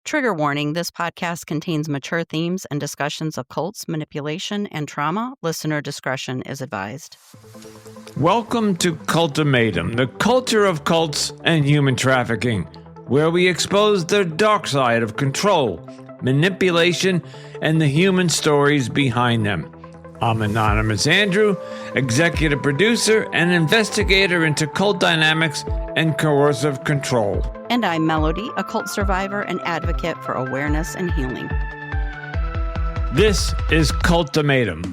Trigger warning, this podcast contains mature themes and discussions of cults, manipulation, and trauma. Listener discretion is advised. Welcome to Cultimatum, the culture of cults and human trafficking, where we expose the dark side of control, manipulation, and the human stories behind them. I'm Anonymous Andrew, executive producer and investigator into cult dynamics and coercive control. And I'm Melody, a cult survivor and advocate for awareness and healing. This is Cultimatum.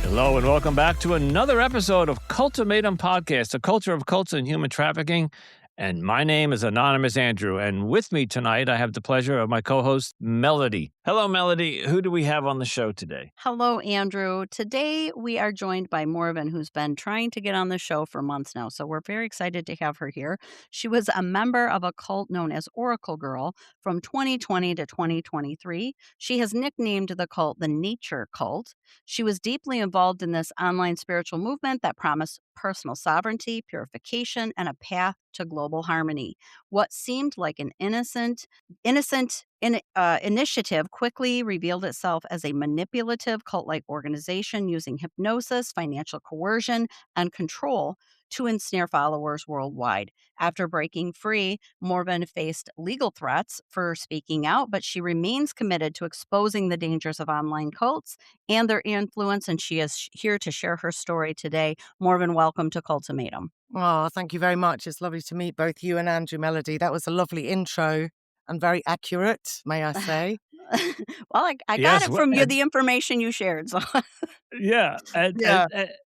Hello and welcome back to another episode of Cultimatum Podcast, the culture of cults and human trafficking. And my name is Anonymous Andrew. And with me tonight, I have the pleasure of my co-host, Melody. Hello, Melody. Who do we have on the show today? Hello, Andrew. Today, we are joined by Morven, who's been trying to get on the show for months now. So we're very excited to have her here. She was a member of a cult known as Oracle Girl from 2020 to 2023. She has nicknamed the cult the Nature Cult. She was deeply involved in this online spiritual movement that promised personal sovereignty, purification, and a path to global harmony. What seemed like an innocent initiative quickly revealed itself as a manipulative cult-like organization using hypnosis, financial coercion, and control to ensnare followers worldwide. After breaking free, Morven faced legal threats for speaking out, but she remains committed to exposing the dangers of online cults and their influence, and she is here to share her story today. Morven, welcome to Cultimatum. Oh, thank you very much. It's lovely to meet both you and Andrew, Melody. That was a lovely intro and very accurate, may I say. Well, I got it from you, the information you shared. So. Yeah.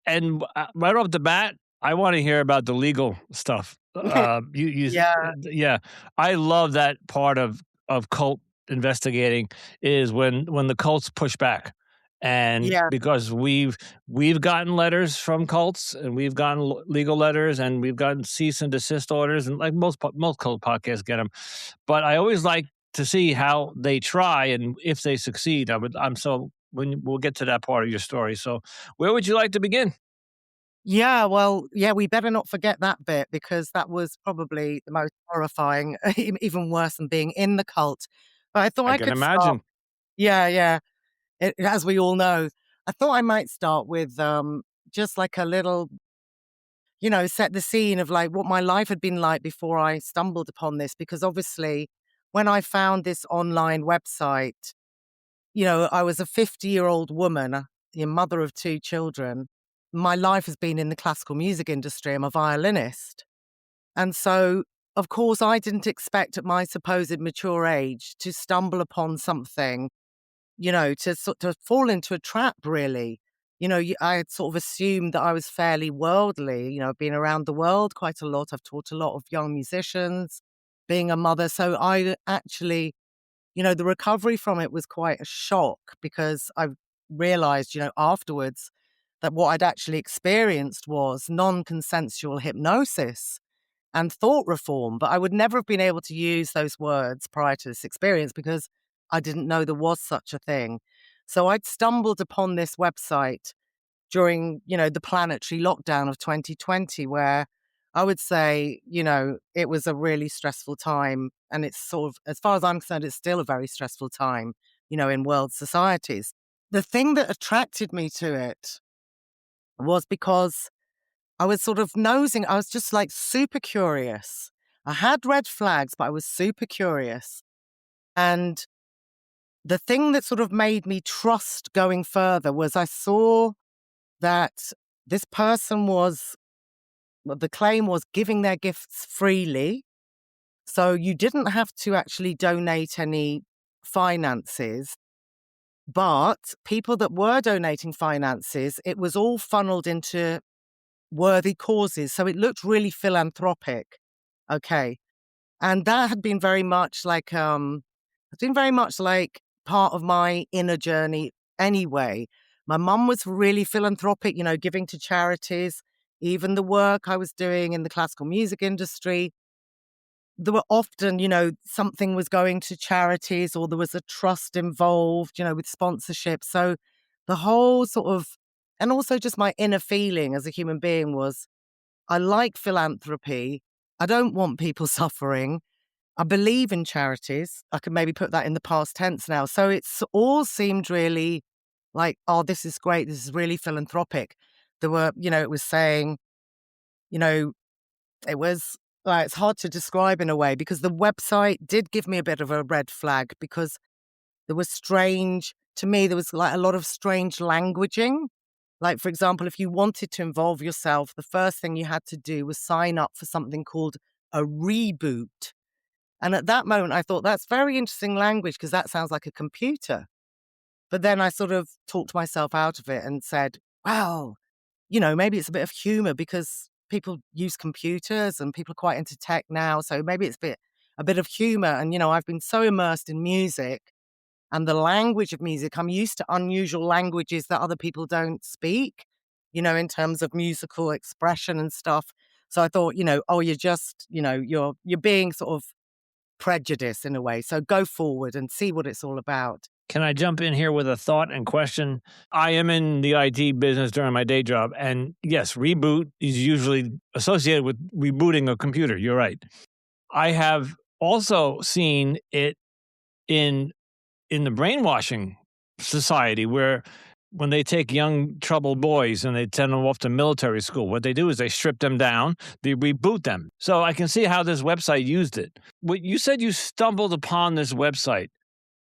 And right off the bat, I want to hear about the legal stuff. Yeah. I love that part of cult investigating is when the cults push back. And because we've gotten letters from cults and we've gotten legal letters and we've gotten cease and desist orders, and like most cult podcasts get them. But I always like to see how they try and if they succeed. We'll get to that part of your story. So where would you like to begin? We better not forget that bit because that was probably the most horrifying, even worse than being in the cult. But I thought I can could imagine. Start. As we all know, I thought I might start with just like a little, set the scene of like what my life had been like before I stumbled upon this. Because obviously, when I found this online website, I was a 50-year-old woman, the mother of 2 children. My life has been in the classical music industry. I'm a violinist. And so, of course, I didn't expect at my supposed mature age to stumble upon something, to fall into a trap, really. I had sort of assumed that I was fairly worldly. I've been around the world quite a lot. I've taught a lot of young musicians, being a mother. So I actually, the recovery from it was quite a shock because I realized, afterwards that what I'd actually experienced was non-consensual hypnosis and thought reform. But I would never have been able to use those words prior to this experience because I didn't know there was such a thing. So I'd stumbled upon this website during, the planetary lockdown of 2020, where I would say, it was a really stressful time. And it's sort of, as far as I'm concerned, it's still a very stressful time, in world societies. The thing that attracted me to it was because I was sort of nosing. I was just like super curious. I had red flags, but I was super curious. And the thing that sort of made me trust going further was I saw that this person the claim was giving their gifts freely. So you didn't have to actually donate any finances. But people that were donating finances, it was all funneled into worthy causes. So it looked really philanthropic. Okay. And that had been very much like, part of my inner journey anyway. My mum was really philanthropic, giving to charities, even the work I was doing in the classical music industry. There were often, something was going to charities or there was a trust involved, with sponsorship. So the whole sort of, and also just my inner feeling as a human being was I like philanthropy. I don't want people suffering. I believe in charities. I could maybe put that in the past tense now. So it's all seemed really like, oh, this is great. This is really philanthropic. There were, it was saying, you know, it was, it's hard to describe in a way because the website did give me a bit of a red flag because there was to me, there was like a lot of strange languaging. Like, for example, if you wanted to involve yourself, the first thing you had to do was sign up for something called a reboot. And at that moment, I thought, that's very interesting language because that sounds like a computer. But then I sort of talked myself out of it and said, well, maybe it's a bit of humor because people use computers and people are quite into tech now. So maybe it's a bit of humor. And, I've been so immersed in music and the language of music. I'm used to unusual languages that other people don't speak, in terms of musical expression and stuff. So I thought, oh, you're just, you're being sort of prejudiced in a way. So go forward and see what it's all about. Can I jump in here with a thought and question? I am in the IT business during my day job. And yes, reboot is usually associated with rebooting a computer. You're right. I have also seen it in the brainwashing society where when they take young troubled boys and they send them off to military school, what they do is they strip them down, they reboot them. So I can see how this website used it. What you said, you stumbled upon this website.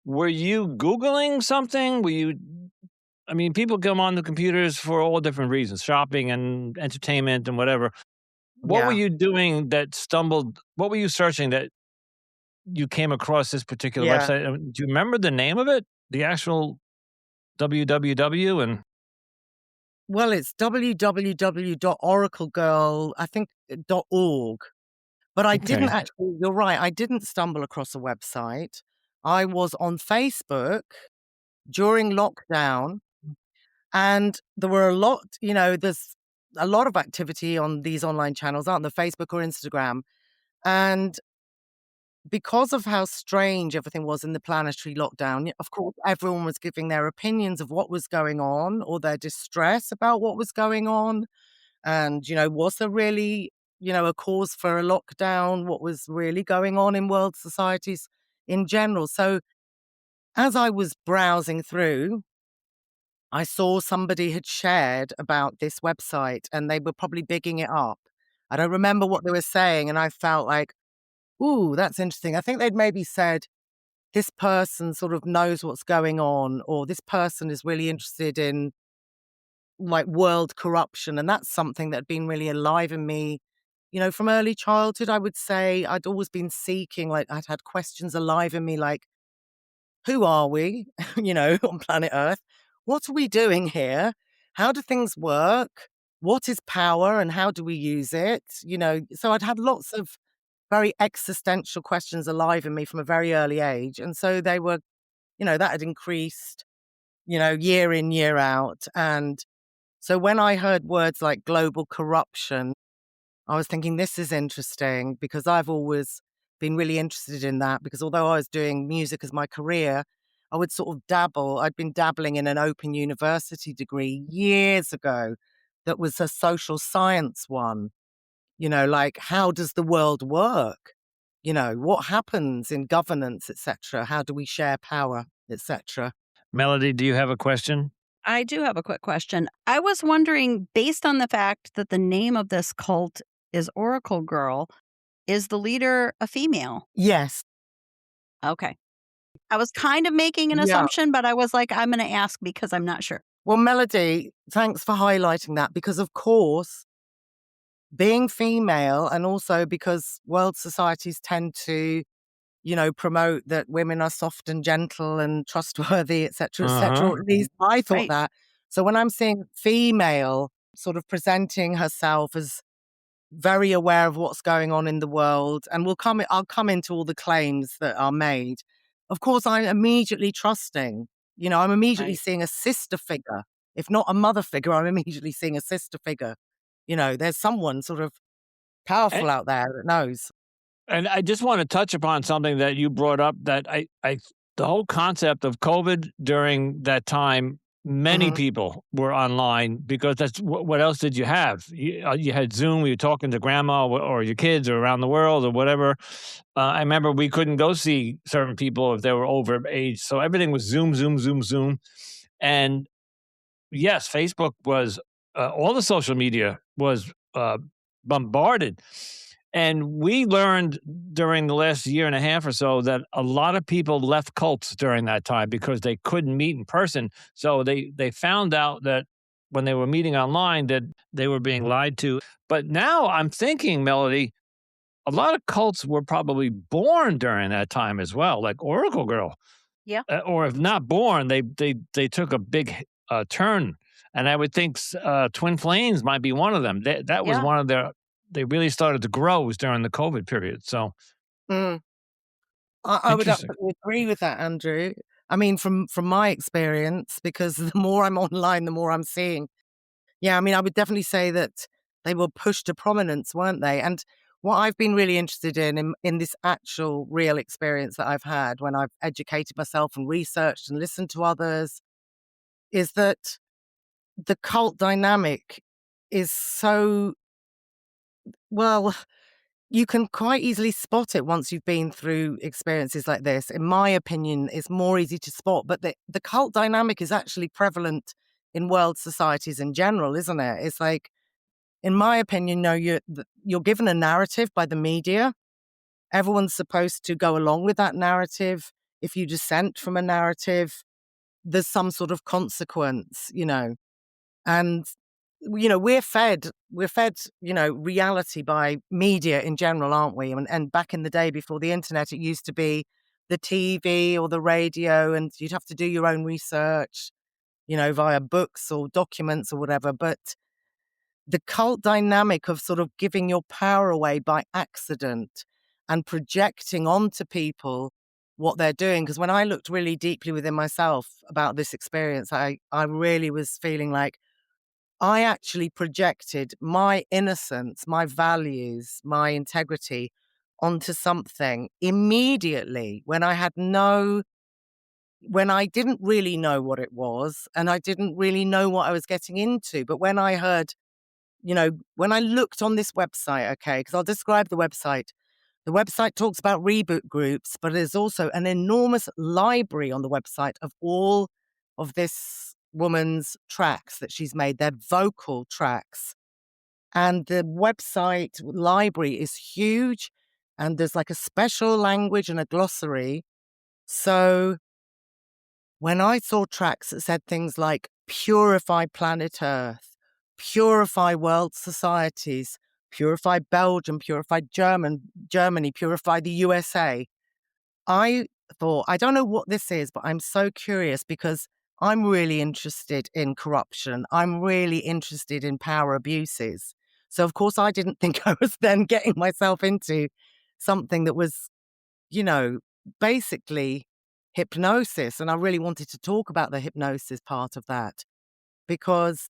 Were you Googling something? People come on the computers for all different reasons, shopping and entertainment and whatever. What were you doing what were you searching that you came across this particular website? Do you remember the name of it? The actual www and Well, it's www.oraclegirl, I think, .org. But I didn't actually, you're right, I didn't stumble across a website. I was on Facebook during lockdown, and there were there's a lot of activity on these online channels, aren't there, Facebook or Instagram? And because of how strange everything was in the planetary lockdown, of course, everyone was giving their opinions of what was going on or their distress about what was going on. And, was there really, a cause for a lockdown? What was really going on in world societies in general? So as I was browsing through, I saw somebody had shared about this website and they were probably bigging it up. I don't remember what they were saying. And I felt like, ooh, that's interesting. I think they'd maybe said, this person sort of knows what's going on, or this person is really interested in like world corruption. And that's something that had been really alive in me, from early childhood. I would say I'd always been seeking, like I'd had questions alive in me, like, who are we, on planet Earth? What are we doing here? How do things work? What is power and how do we use it? So I'd had lots of very existential questions alive in me from a very early age. And so they were, that had increased, year in, year out. And so when I heard words like global corruption, I was thinking, this is interesting because I've always been really interested in that because although I was doing music as my career, I would sort of dabble. I'd been dabbling in an open university degree years ago that was a social science one, like how does the world work? What happens in governance, etc. How do we share power, etc. Melody, do you have a question? I do have a quick question. I was wondering, based on the fact that the name of this cult is Oracle Girl, is the leader a female? Yes. Okay. I was kind of making an assumption, but I was like, I'm going to ask because I'm not sure. Well, Melody, thanks for highlighting that because, of course, being female and also because world societies tend to, promote that women are soft and gentle and trustworthy, etc., etc. Or at least I thought that. So when I'm seeing female sort of presenting herself as very aware of what's going on in the world, and I'll come into all the claims that are made. Of course, I'm immediately trusting. I'm immediately seeing a sister figure. If not a mother figure, I'm immediately seeing a sister figure. There's someone sort of powerful out there that knows. And I just want to touch upon something that you brought up that the whole concept of COVID during that time many Mhm. people were online because that's what else did you have? You had Zoom, you were talking to grandma or your kids or around the world or whatever. I remember we couldn't go see certain people if they were over age. So everything was Zoom, Zoom, Zoom, Zoom. And yes, Facebook was all the social media was bombarded. And we learned during the last year and a half or so that a lot of people left cults during that time because they couldn't meet in person. So they found out that when they were meeting online that they were being lied to. But now I'm thinking, Melody, a lot of cults were probably born during that time as well, like Oracle Girl. Yeah. Or if not born, they took a big turn, and I would think Twin Flames might be one of them. That was Yeah. one of their. They really started to grow was during the COVID period. So Mm. I would interesting. absolutely agree with that, Andrew. I mean, from my experience, because the more I'm online, the more I'm seeing. Yeah, I mean, I would definitely say that they were pushed to prominence, weren't they? And what I've been really interested in this actual real experience that I've had when I've educated myself and researched and listened to others is that the cult dynamic is so, well, you can quite easily spot it once you've been through experiences like this. In my opinion, it's more easy to spot, but the cult dynamic is actually prevalent in world societies in general, isn't it? It's like, in my opinion, no, you're given a narrative by the media. Everyone's supposed to go along with that narrative. If you dissent from a narrative, there's some sort of consequence, and we're fed reality by media in general, aren't we? And back in the day before the internet, it used to be the TV or the radio, and you'd have to do your own research, via books or documents or whatever. But the cult dynamic of sort of giving your power away by accident and projecting onto people what they're doing. Because when I looked really deeply within myself about this experience, I really was feeling like I actually projected my innocence, my values, my integrity onto something immediately when I didn't really know what it was and I didn't really know what I was getting into. But when I heard, when I looked on this website, okay, because I'll describe the website. The website talks about reboot groups, but there's also an enormous library on the website of all of this woman's tracks that she's made. They're vocal tracks. And the website library is huge. And there's like a special language and a glossary. So when I saw tracks that said things like purify planet Earth, purify world societies, purify Belgium, purify Germany, purify the USA, I thought, I don't know what this is, but I'm so curious because I'm really interested in corruption. I'm really interested in power abuses. So, of course, I didn't think I was then getting myself into something that was, you know, basically hypnosis. And I really wanted to talk about the hypnosis part of that because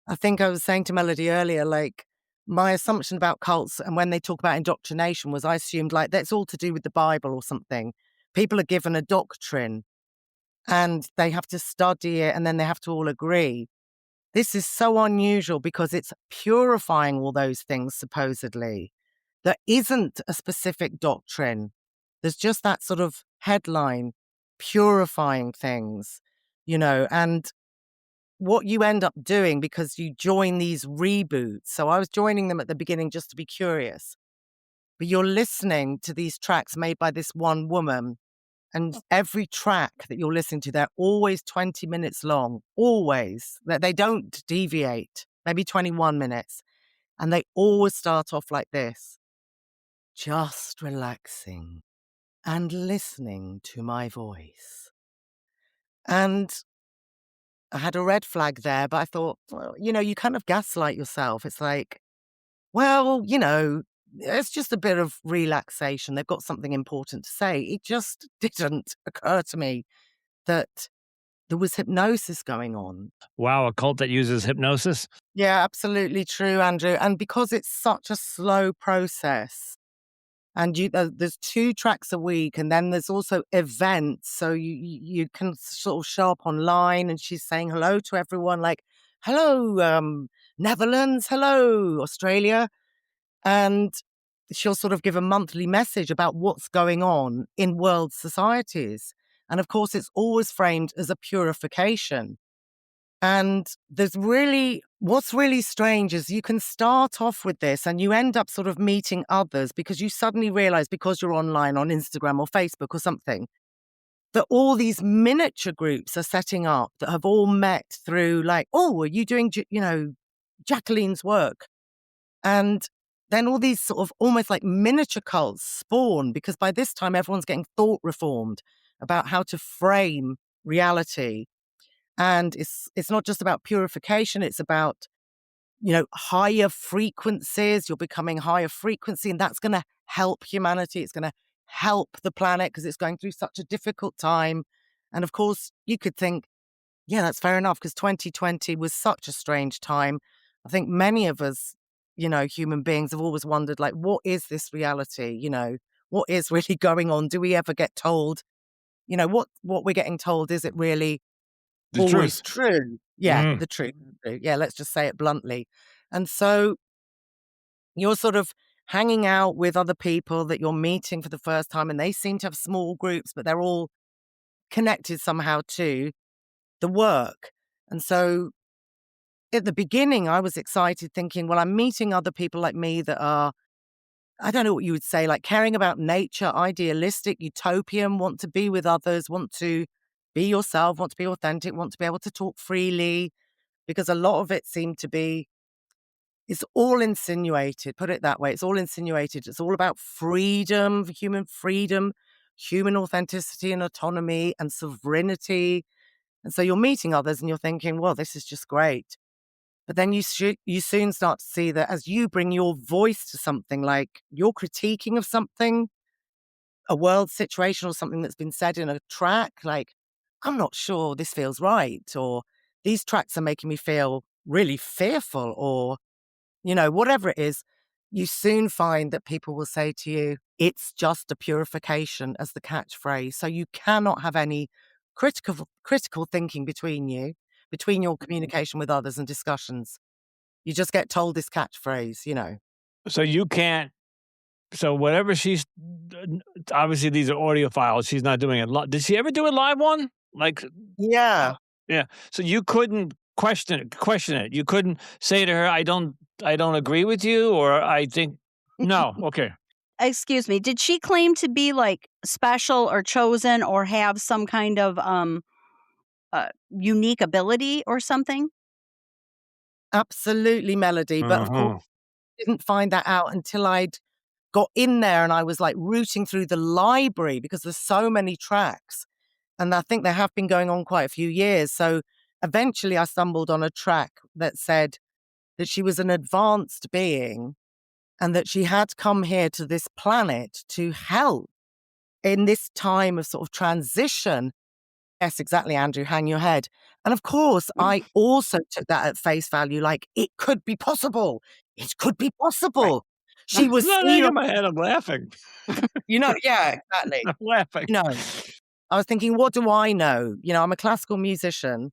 I think I was saying to Melody earlier, like, my assumption about cults and when they talk about indoctrination was I assumed like that's all to do with the Bible or something. People are given a doctrine and they have to study it and then they have to all agree. This is so unusual because it's purifying all those things, supposedly. There isn't a specific doctrine. There's just that sort of headline, purifying things, and what you end up doing because you join these reboots. So I was joining them at the beginning just to be curious, but you're listening to these tracks made by this one woman. And every track that you're listening to, they're always 20 minutes long, always. That they don't deviate, maybe 21 minutes. And they always start off like this: just relaxing and listening to my voice. And I had a red flag there, but I thought, well, you kind of gaslight yourself. It's like, well, it's just a bit of relaxation. They've got something important to say. It just didn't occur to me that there was hypnosis going on. Wow, a cult that uses hypnosis? Yeah, absolutely true, Andrew. And because it's such a slow process, and there's 2 tracks a week, and then there's also events, so you can sort of show up online, and she's saying hello to everyone, like, "Hello, Netherlands. Hello, Australia." And she'll sort of give a monthly message about what's going on in world societies. And of course, it's always framed as a purification. And what's really strange is you can start off with this and you end up sort of meeting others because you suddenly realize, because you're online on Instagram or Facebook or something, that all these miniature groups are setting up that have all met through, like, oh, are you doing, Jacqueline's work? And then all these sort of almost like miniature cults spawn, because by this time everyone's getting thought reformed about how to frame reality. And it's not just about purification, it's about, higher frequencies. You're becoming higher frequency, and that's going to help humanity. It's going to help the planet because it's going through such a difficult time. And of course, you could think, yeah, that's fair enough, because 2020 was such a strange time. I think many of us, human beings have always wondered, like, what is this reality? What is really going on? Do we ever get told, what we're getting told, is it really The always truth. true? Yeah, Mm. the truth. Yeah, let's just say it bluntly. And so you're sort of hanging out with other people that you're meeting for the first time, and they seem to have small groups, but they're all connected somehow to the work. And so at the beginning, I was excited thinking, well, I'm meeting other people like me that are, I don't know what you would say, like caring about nature, idealistic, utopian, want to be with others, want to be yourself, want to be authentic, want to be able to talk freely, because a lot of it seemed to be, it's all insinuated, put it that way. It's all insinuated. It's all about freedom, human authenticity and autonomy and sovereignty. And so you're meeting others and you're thinking, well, this is just great. But then you soon start to see that as you bring your voice to something, like your critiquing of something, a world situation or something that's been said in a track, like, I'm not sure this feels right, or these tracks are making me feel really fearful, or, whatever it is, you soon find that people will say to you, it's just a purification, as the catchphrase. So you cannot have any critical thinking between your communication with others and discussions. You just get told this catchphrase. So you can't. So whatever she's obviously these are audio files. She's not doing it. Did she ever do a live one? Like, Yeah. yeah. So you couldn't question it. You couldn't say to her, I don't agree with you, or I think no. Okay. Excuse me, did she claim to be, like, special or chosen or have some kind of, unique ability or something? Absolutely, Melody. But of course, Uh-huh. I didn't find that out until I'd got in there and I was like rooting through the library, because there's so many tracks. And I think they have been going on quite a few years. So eventually I stumbled on a track that said that she was an advanced being and that she had come here to this planet to help in this time of sort of transition. Yes, exactly, Andrew, hang your head. And of course, I also took that at face value, like, it could be possible. It could be Right. possible. She I'm was not seen on, hanging my head. I'm laughing. yeah, exactly. I'm laughing. I was thinking, what do I know? I'm a classical musician.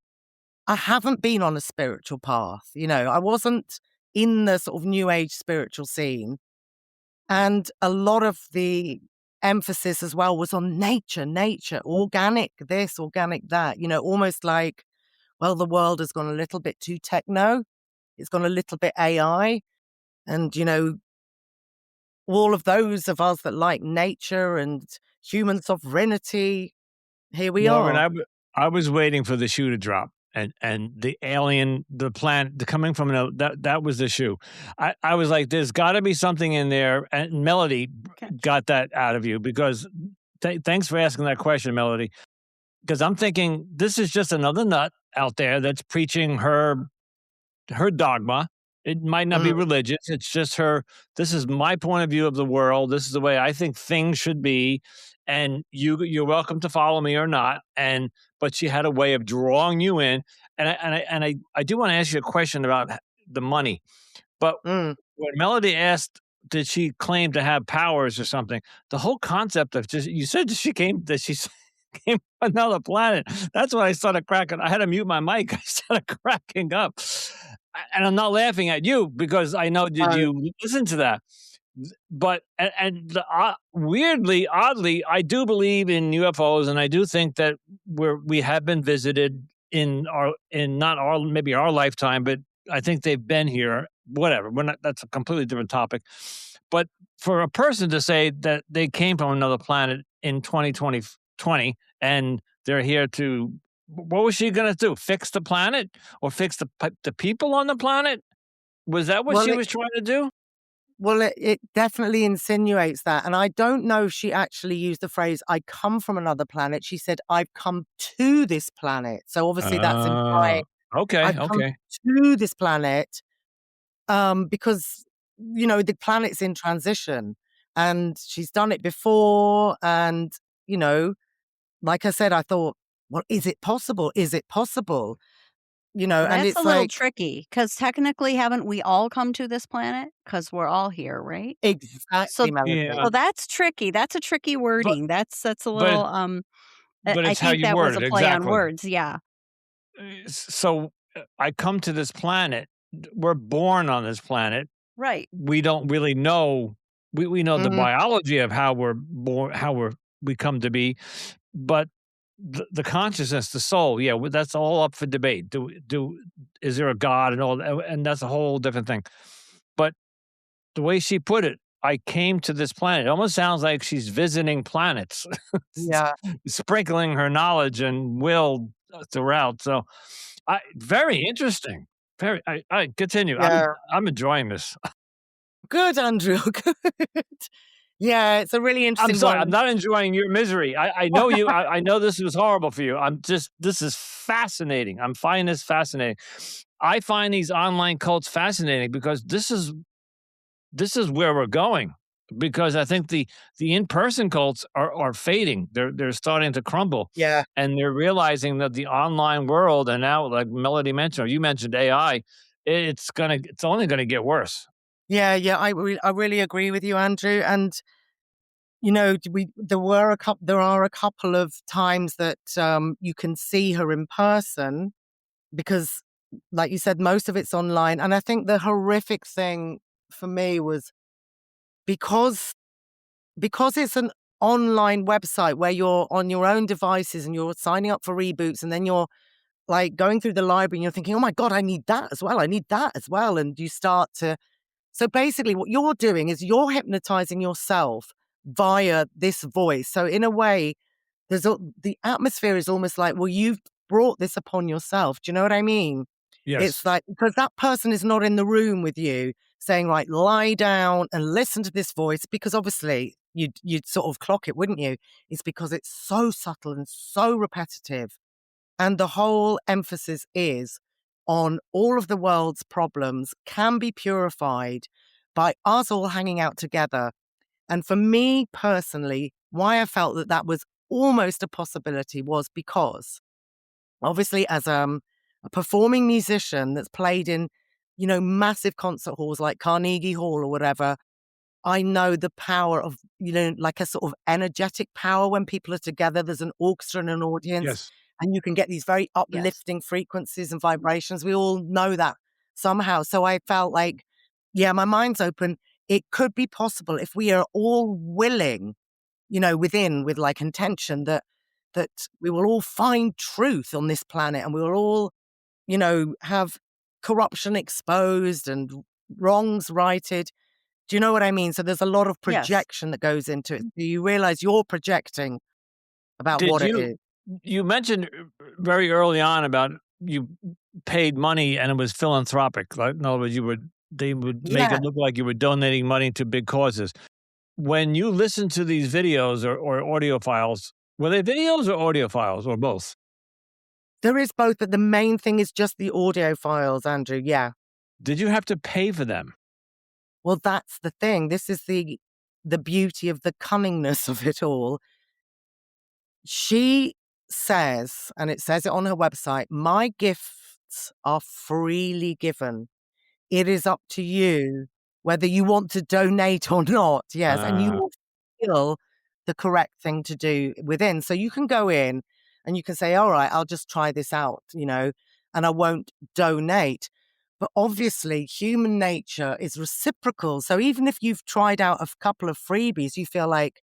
I haven't been on a spiritual path. I wasn't in the sort of new age spiritual scene. And a lot of the emphasis as well was on nature, organic this, organic that, almost like, well, the world has gone a little bit too techno. It's gone a little bit AI. And, all of those of us that like nature and human sovereignty, here we Morven, are. I was waiting for the shoe to drop, and the alien, the planet, the coming from that was the shoe. I was like, there's got to be something in there, and Melody got that out of you, because thanks for asking that question, Melody, because I'm thinking this is just another nut out there that's preaching her dogma. It might not be Mm, religious. It's just her. This is my point of view of the world. This is the way I think things should be, and you're welcome to follow me or not. But she had a way of drawing you in, and I do want to ask you a question about the money. But mm, when Melody asked did she claim to have powers or something? The whole concept of just you said that she came from another planet. That's when I started cracking. I had to mute my mic. I started cracking up, and I'm not laughing at you because I know did Oh, you listen to that? But weirdly, oddly, I do believe in UFOs, and I do think that we have been visited in not our maybe our lifetime, but I think they've been here. Whatever, we're not. That's a completely different topic. But for a person to say that they came from another planet in 2020 and they're here to, what was she going to do? Fix the planet or fix the people on the planet? Was that what well, she was trying to do? it definitely insinuates that, and I don't know if she actually used the phrase, "I come from another planet." She said, "I've come to this planet." So obviously that's Ah, implying okay, I've come okay. to this planet, because, the planet's in transition, and she's done it before, and, you know, like I said, I thought, "Well, is it possible? Is it possible?" And That's a it's little like tricky because technically, haven't we all come to this planet? Because 'Cause we're all here, right? So exactly, Yeah, Melody. so that's tricky. That's a tricky but wording. That's a but little, but I it's how think you that was word a it, play on exactly. words, yeah. So, I come to this planet, we're born on this planet, Right. we don't really know we know the Mhm. biology of how we're born how we come to be, but the consciousness, the soul, yeah, that's all up for debate. Do is there a God and all that, and that's a whole different thing. But the way she put it, I came to this planet. It almost sounds like she's visiting planets, Yeah, sprinkling her knowledge and will throughout. So, very interesting. Very. I continue. yeah. I'm enjoying this. Good, Andrew, good. Yeah, it's a really I'm interesting sorry. I'm one. not enjoying your misery. I know you. I know this was horrible for you. This is fascinating. I'm finding this fascinating. I find these online cults fascinating because this is where we're going. Because I think the in person cults are fading. They're starting to crumble, Yeah. and they're realizing that the online world, and now like Melody mentioned, or you mentioned AI, it's only gonna get worse. Yeah, yeah, I really agree with you, Andrew, and, there are a couple of times that, you can see her in person because, like you said, most of it's online, and I think the horrific thing for me was because it's an online website where you're on your own devices and you're signing up for reboots, and then you're, like, going through the library and you're thinking, "Oh my god, I need that as well, I need that as well," and you start to so basically what you're doing is you're hypnotizing yourself via this voice. So in a way, the atmosphere is almost like, well, you've brought this upon yourself. Do you know what I mean? Yes. It's like because that person is not in the room with you saying, right, lie down and listen to this voice, because obviously you'd sort of clock it, wouldn't you? It's because it's so subtle and so repetitive. And the whole emphasis is on all of the world's problems can be purified by us all hanging out together. And for me personally, why I felt that that was almost a possibility was because obviously as a performing musician that's played in, massive concert halls like Carnegie Hall or whatever, I know the power of, like a sort of energetic power when people are together. There's an orchestra and an audience, Yes. and you can get these very Yes. uplifting frequencies and vibrations. We all know that somehow. So I felt like, yeah, my mind's open. It could be possible if we are all willing, with like intention that we will all find truth on this planet and we will all, have corruption exposed and wrongs righted. Do you know what I mean? So there's a lot of Yes. projection that goes into it. Do you realize you're projecting about Did what it you is? you mentioned very early on about you paid money and it was philanthropic. Like, in other words, they would make Yeah. it look like you were donating money to big causes. When you listen to these videos or audio files, were they videos or audio files or both? There is both, but the main thing is just the audio files, Andrew. Yeah. Did you have to pay for them? Well, that's the thing. This is the beauty of the cunningness of it all. She says, and it says it on her website, my gifts are freely given. It is up to you whether you want to donate or not. Yes. And you Uh, will feel the correct thing to do within. So you can go in and you can say, all right, I'll just try this out, and I won't donate. But obviously, human nature is reciprocal. So even if you've tried out a couple of freebies, you feel like,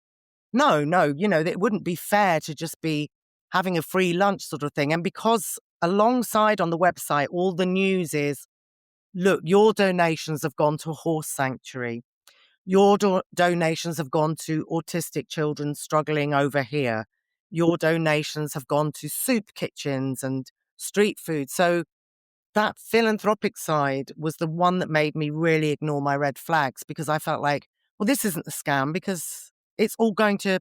no, no, it wouldn't be fair to just be having a free lunch sort of thing. And because alongside on the website, all the news is, look, your donations have gone to a horse sanctuary. Your donations have gone to autistic children struggling over here. Your donations have gone to soup kitchens and street food. So that philanthropic side was the one that made me really ignore my red flags, because I felt like, well, this isn't a scam because it's all going to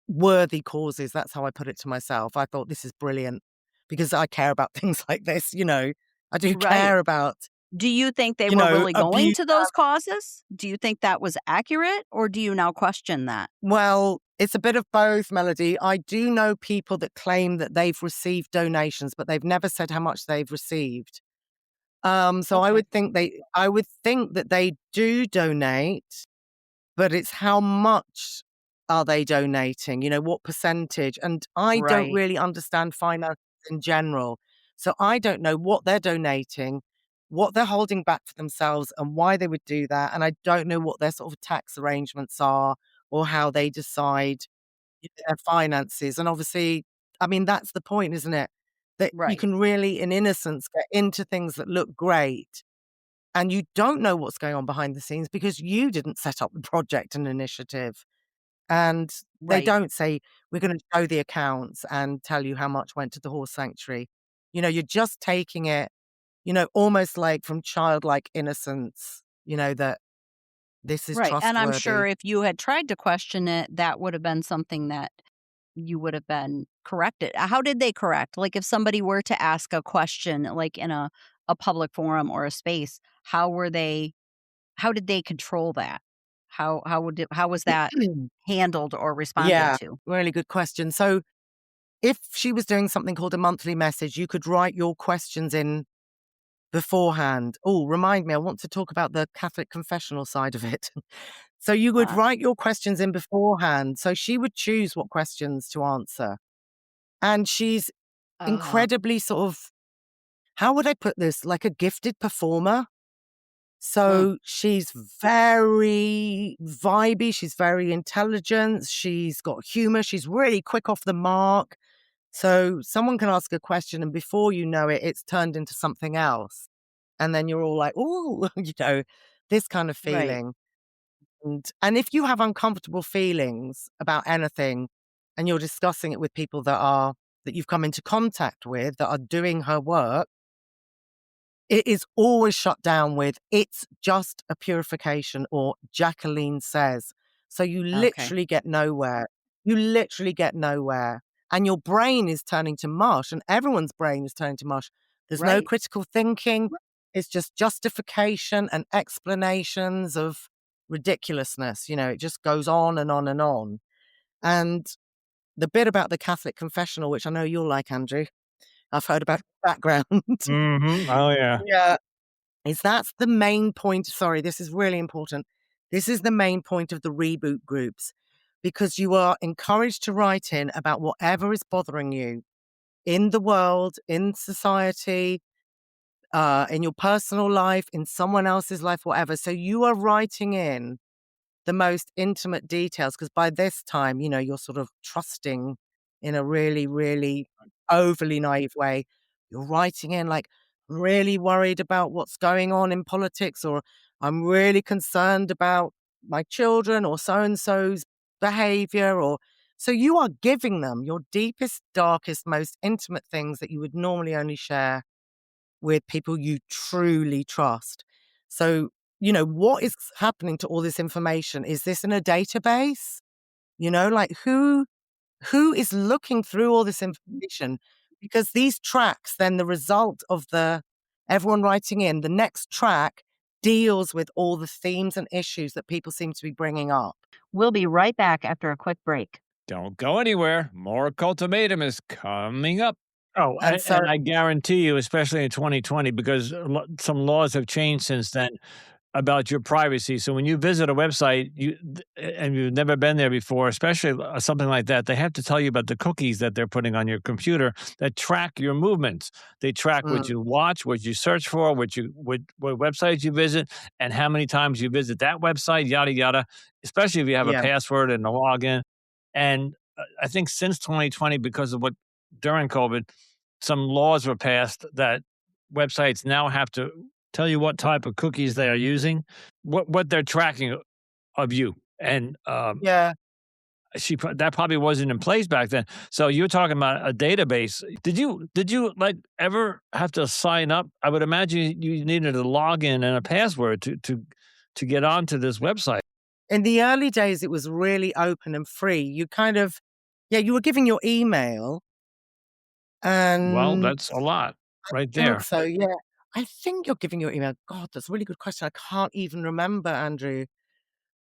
worthy causes. That's how I put it to myself. I thought this is brilliant because I care about things like this. I do Right. care about, Do you think they were really going abuse. to those causes? Do you think that was accurate, or do you now question that? Well, it's a bit of both, Melody. I do know people that claim that they've received donations, but they've never said how much they've received. So Okay. I would think that they do donate, but it's how much are they donating? What percentage? And I don't Right. really understand finance in general. So I don't know what they're donating, what they're holding back for themselves, and why they would do that. And I don't know what their sort of tax arrangements are or how they decide their finances. And obviously, I mean, that's the point, isn't it? That you Right. can really, in innocence, get into things that look great and you don't know what's going on behind the scenes because you didn't set up the project and initiative. And they Right. don't say, we're going to show the accounts and tell you how much went to the horse sanctuary. You're just taking it, almost like from childlike innocence, that this is Right, and I'm sure trustworthy. if you had tried to question it, that would have been something that you would have been corrected. How did they correct? Like, if somebody were to ask a question, like, in a public forum or a space, how did they control that? How was that handled or responded Yeah, to? really good question. So if she was doing something called a monthly message, you could write your questions in beforehand. Oh, remind me, I want to talk about the Catholic confessional side of it. So you would Uh, write your questions in beforehand. So she would choose what questions to answer. And she's uh, incredibly sort of, how would I put this? Like a gifted performer. mm, So she's very vibey. She's very intelligent. She's got humor. She's really quick off the mark. So someone can ask a question, and before you know it, it's turned into something else. And then you're all like, "Ooh," this kind of right. feeling. And if you have uncomfortable feelings about anything and you're discussing it with people that you've come into contact with that are doing her work, it is always shut down with, "It's just a purification," or "Jacqueline says." So you Okay. literally get nowhere. You literally get nowhere. And your brain is turning to mush, and everyone's brain is turning to mush. There's no Right. critical thinking. It's just justification and explanations of ridiculousness. It just goes on and on and on. And the bit about the Catholic confessional, which I know you'll like, Andrew, I've heard about your background. mhm. Oh, yeah. Yeah. That's the main point. Sorry, this is really important. This is the main point of the reboot groups, because you are encouraged to write in about whatever is bothering you in the world, in society, in your personal life, in someone else's life, whatever. So you are writing in the most intimate details, because by this time, you're sort of trusting in a really, really overly naive way. You're writing in like, really worried about what's going on in politics, or I'm really concerned about my children or so and so's behavior. Or so you are giving them your deepest, darkest, most intimate things that you would normally only share with people you truly trust. So, what is happening to all this information? Is this in a database? Like who is looking through all this information? Because these tracks, then the result of the everyone writing in, the next track deals with all the themes and issues that people seem to be bringing up. We'll be right back after a quick break. Don't go anywhere. More Cultimatum is coming up. Oh, And so and I guarantee you, especially in 2020, because some laws have changed since then, about your privacy. So when you visit a website, and you've never been there before, especially something like that, they have to tell you about the cookies that they're putting on your computer that track your movements. They track Mm, what you watch, what you search for, what websites you visit, and how many times you visit that website, yada yada. Especially if you have a yeah. password and a login. And I think since 2020, because of what during COVID, some laws were passed that websites now have to tell you what type of cookies they are using, what they're tracking of you. And Yeah. that probably wasn't in place back then. So you're talking about a database. Did you like ever have to sign up? I would imagine you needed a login and a password to get onto this website. In the early days, it was really open and free. You kind of, yeah, you were giving your email, Well, and that's a lot right I think there. so, yeah. I think you're giving your email. God, that's a really good question. I can't even remember, Andrew.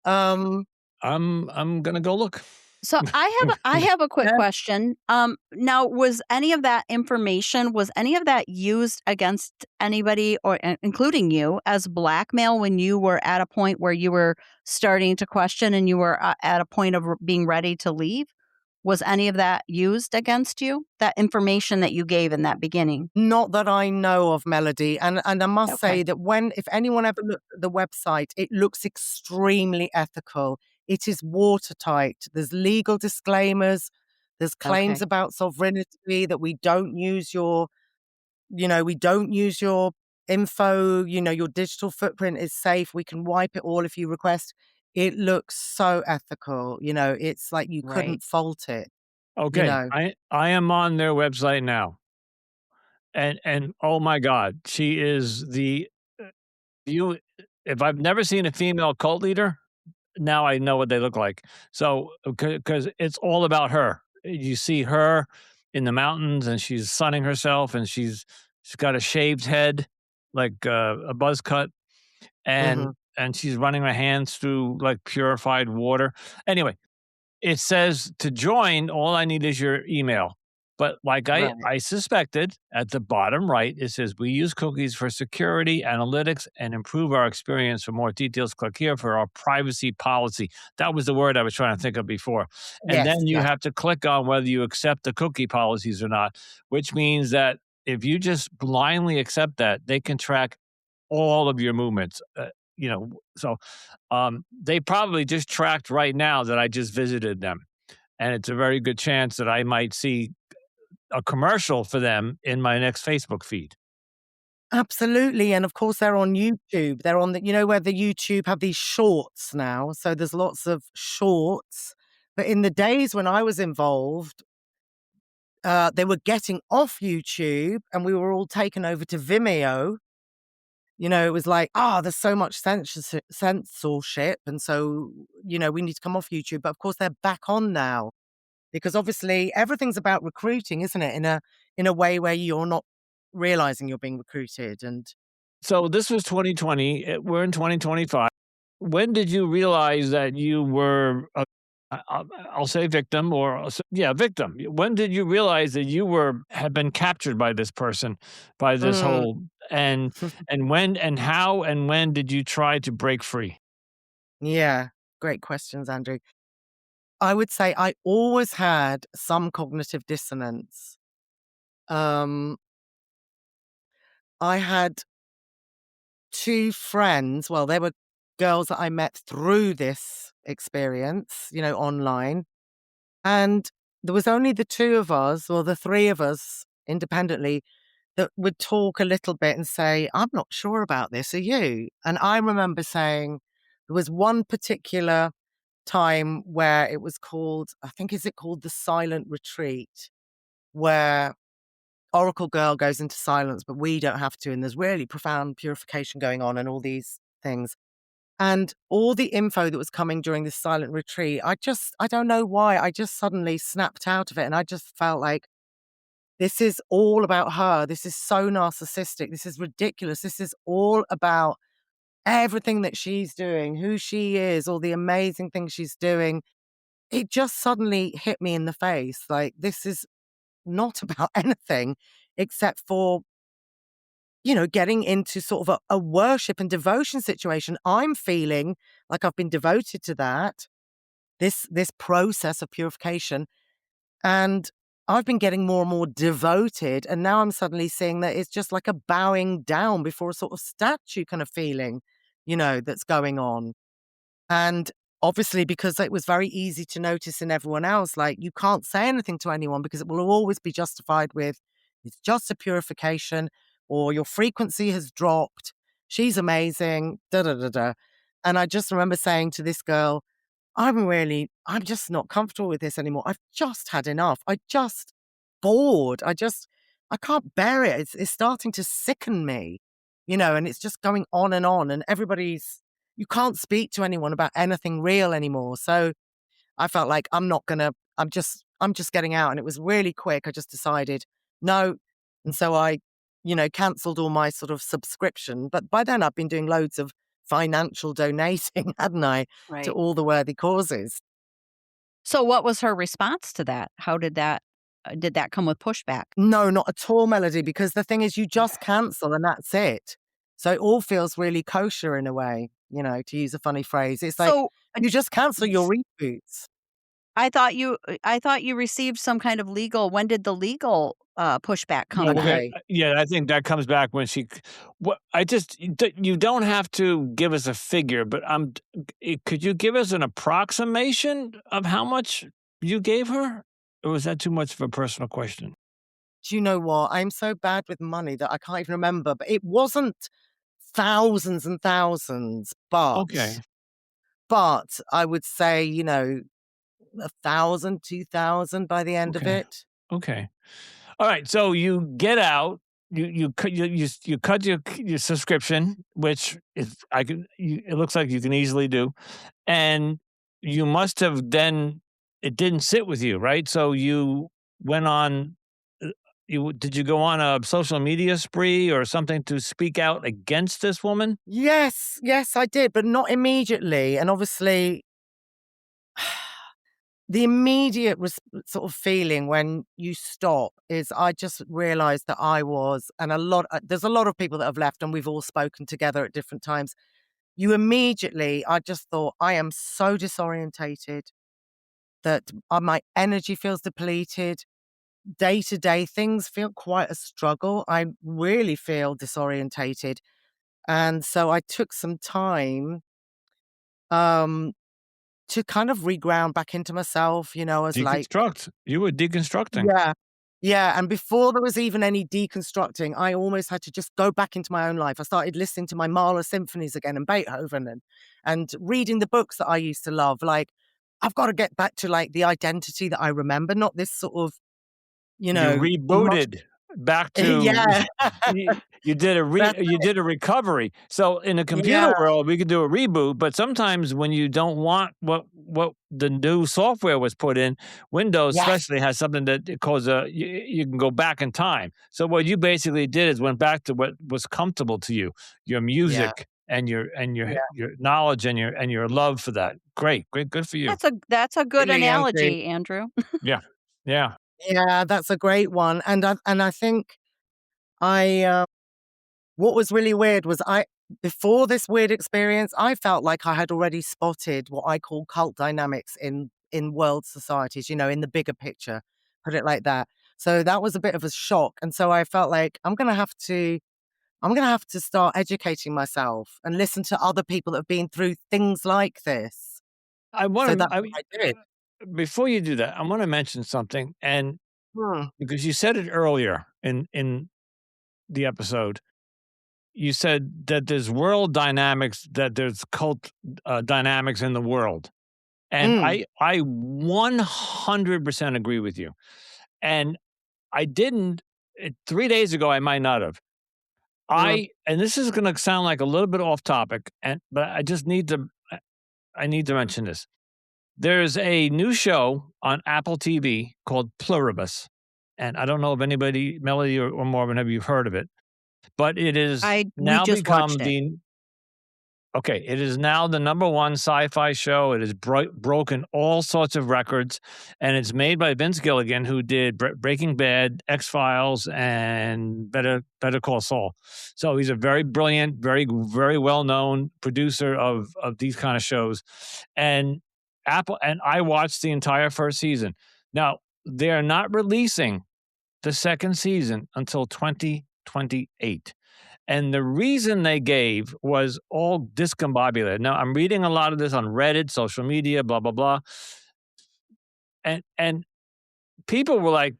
Um, I'm gonna go look. So I have a quick yeah, question. Now was any of that information, was any of that used against anybody or including you as blackmail when you were at a point where you were starting to question and you were at a point of being ready to leave? Was any of that used against you? That information that you gave in that beginning? not that I know of, Melody. And I must Okay. say that if anyone ever looked at the website, it looks extremely ethical. It is watertight. There's legal disclaimers. There's claims Okay. about sovereignty that we don't use your info, your digital footprint is safe. We can wipe it all if you request. It looks so ethical. It's like you Right. couldn't fault it, you Okay, know. I am on their website now, and oh my god, she is the you if I've never seen a female cult leader, now I know what they look like. So, because it's all about her. You see her in the mountains, and she's sunning herself, and she's got a shaved head, like, a buzz cut, Hmm. and she's running her hands through, like, purified water. Anyway, it says to join, all I need is your email. But like Right. I suspected, at the bottom right, it says, we use cookies for security, analytics, and improve our experience. For more details, click here for our privacy policy. That was the word I was trying to think of before. And Yes. then you Yeah. have to click on whether you accept the cookie policies or not, which means that if you just blindly accept that, they can track all of your movements. So they probably just tracked right now that I just visited them, and it's a very good chance that I might see a commercial for them in my next Facebook feed. Absolutely. And of course, they're on YouTube. They're on where the YouTube have these shorts now. So there's lots of shorts. But in the days when I was involved, they were getting off YouTube and we were all taken over to Vimeo. It was like, there's so much censorship. And so, we need to come off YouTube. But of course, they're back on now because obviously everything's about recruiting, isn't it? In a way where you're not realizing you're being recruited. And So this was 2020. We're in 2025. When did you realize that you were I'll say victim, or yeah, victim. When did you realize that you had been captured by this person, by this mm, whole and when and how and when did you try to break free? yeah, great questions, Andrew. I would say I always had some cognitive dissonance. Um, I had two friends. Well, they were girls that I met through this experience, online. And there was only the two of us, or the three of us independently, that would talk a little bit and say, I'm not sure about this. Are you? And I remember saying, there was one particular time where it was called, I think, is it called the silent retreat, where Oracle Girl goes into silence, but we don't have to. And there's really profound purification going on and all these things. And all the info that was coming during this silent retreat, I don't know why, I just suddenly snapped out of it. And I just felt like, this is all about her. This is so narcissistic. This is ridiculous. This is all about everything that she's doing, who she is, all the amazing things she's doing. It just suddenly hit me in the face. Like, this is not about anything except for getting into sort of a worship and devotion situation. I'm feeling like I've been devoted to that, this process of purification. And I've been getting more and more devoted. And now I'm suddenly seeing that it's just like a bowing down before a sort of statue kind of feeling, that's going on. And obviously, because it was very easy to notice in everyone else, like you can't say anything to anyone because it will always be justified with it's just a purification or your frequency has dropped. She's amazing, da da da da. And I just remember saying to this girl, I'm just not comfortable with this anymore. I've just had enough. I just bored. I can't bear it. It's starting to sicken me, and it's just going on and you can't speak to anyone about anything real anymore. So I felt like I'm just getting out. And it was really quick. I just decided no. And so I, cancelled all my sort of subscription. But by then I've been doing loads of financial donating, hadn't I, to Right. all the worthy causes. So what was her response to that? How did that come with pushback? No, not at all, Melody, because the thing is you just cancel and that's it. So it all feels really kosher in a way, to use a funny phrase. It's like So, you just cancel your reboots. I thought you received some kind of legal when did the legal, pushback come Well, we're then? Okay. yeah, I think that comes back when what I just you don't have to give us a figure, but could you give us an approximation of how much you gave her? Or was that too much of a personal question? Do you know what? I'm so bad with money that I can't even remember, but it wasn't thousands and thousands, Okay, but I would say, 1,000, 2,000 by the end of okay, it. okay. All right, so you get out, you cut your subscription, which is it looks like you can easily do, and you must have then it didn't sit with you, right? So you went on. Did you go on a social media spree or something to speak out against this woman? Yes, yes, I did, but not immediately. And obviously, the immediate sort of feeling when you stop is I just realized that there's a lot of people that have left and we've all spoken together at different times. I just thought, I am so disorientated that my energy feels depleted. Day to day, things feel quite a struggle. I really feel disorientated. And so I took some time um, to kind of reground back into myself, as like, Deconstruct. You were deconstructing. yeah. Yeah, and before there was even any deconstructing, I almost had to just go back into my own life. I started listening to my Mahler symphonies again and Beethoven and reading the books that I used to love. Like, I've got to get back to like the identity that I remember, not this sort of, you You know, emo- rebooted back to yeah, that's you it. did a recovery. So in the computer Yeah, world, we could do a reboot, but sometimes when you don't want what the new software was put in, Windows yes, especially has something that it calls you can go back in time. So what you basically did is went back to what was comfortable to you, your yeah, music and yeah. your knowledge and your love for that. Great, great, good for you. That's a good Really, Andrew. analogy, Andrew. Yeah, yeah. Yeah, that's a great one. And I think I what was really weird was before this weird experience, I felt like I had already spotted what I call cult dynamics in world societies, in the bigger picture, put it like that. So that was a bit of a shock. And so I felt like I'm gonna have to start educating myself and listen to other people that have been through things like this. I So want that's to. what I did. Before you do that, I want to mention something, and Hmm. because you said it earlier in the episode, you said that there's world dynamics, that there's cult dynamics in the world, and Mm. I 100% agree with you. And I didn't 3 days ago. I might not have. Mm. And this is going to sound like a little bit off topic, but I just need to. I need to mention this. There's a new show on Apple TV called Pluribus, and I don't know if anybody, Melody or Morven, have you heard of it? But it is We now just watched become it. Okay, it is now the #1 sci-fi show. It has broken all sorts of records, and it's made by Vince Gilligan, who did Breaking Bad, X-Files, and Better Call Saul. So he's a very brilliant, very well-known producer of these kind of shows. And I watched the entire first season. Now, they are not releasing the second season until 2028. And the reason they gave was all discombobulated. Now, I'm reading a lot of this on Reddit, social media, blah, blah, blah. And people were like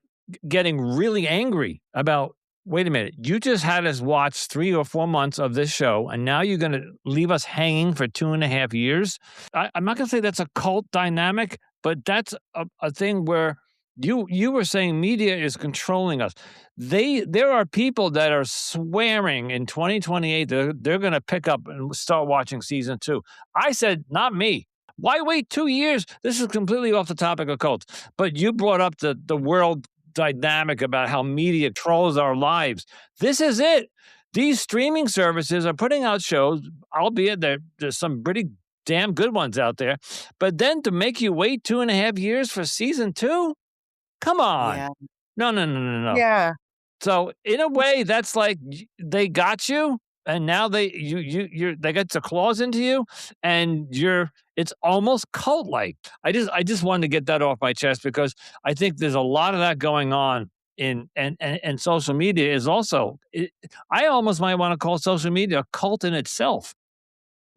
getting really angry about, wait a minute, you just had us watch 3 or 4 months of this show, and now you're going to leave us hanging for 2.5 years. I'm not going to say that's a cult dynamic, but that's a thing where you were saying media is controlling us. There are people that are swearing in 2028 they're going to pick up and start watching season 2. I said, not me. Why wait 2 years? This is completely off the topic of cults, but you brought up the world dynamic about how media trolls our lives. This is it. These streaming services are putting out shows, albeit there's some pretty damn good ones out there, but then to make you wait 2.5 years for season 2? Come on. Yeah. No, no, no, no, no. Yeah. So in a way, that's like they got you, and now they got the claws into you, and it's almost cult-like. I just wanted to get that off my chest because I think there's a lot of that going on in and social media is also. I almost might want to call social media a cult in itself.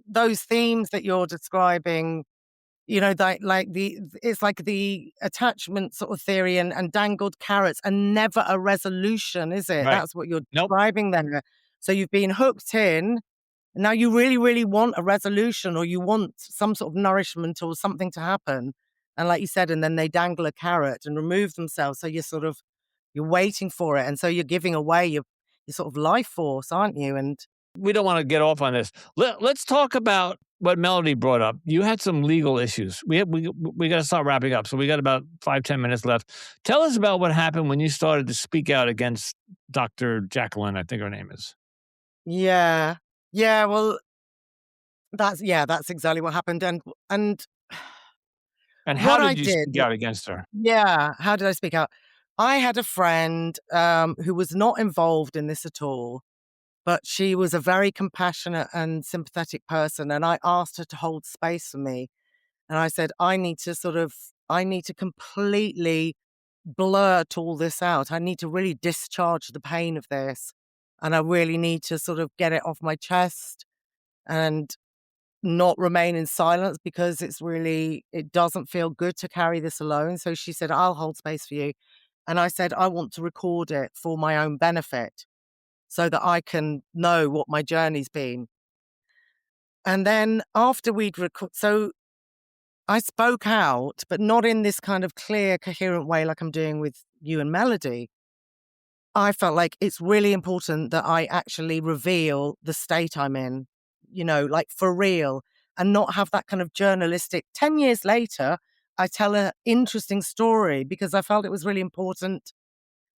Those themes that you're describing, it's like the attachment sort of theory and dangled carrots and never a resolution, is it? Right. That's what you're Nope. describing there. So you've been hooked in, and now you really, really want a resolution, or you want some sort of nourishment or something to happen. And like you said, and then they dangle a carrot and remove themselves. So you're waiting for it. And so you're giving away your sort of life force, aren't you? And We don't want to get off on this. Let's talk about what Melody brought up. You had some legal issues. We got to start wrapping up. So we got about 5-10 minutes left. Tell us about what happened when you started to speak out against Dr. Jacqueline, I think her name is. yeah. Yeah, well, that's exactly what happened. And And how what I did you did, speak out against her? yeah, how did I speak out? I had a friend who was not involved in this at all, but she was a very compassionate and sympathetic person. And I asked her to hold space for me. And I said, I need to completely blurt all this out. I need to really discharge the pain of this. And I really need to sort of get it off my chest and not remain in silence, because it doesn't feel good to carry this alone. So she said, I'll hold space for you. And I said, I want to record it for my own benefit so that I can know what my journey's been. And then after so I spoke out, but not in this kind of clear, coherent way like I'm doing with you and Melody. I felt like it's really important that I actually reveal the state I'm in, like for real, and not have that kind of journalistic. 10 years later, I tell an interesting story because I felt it was really important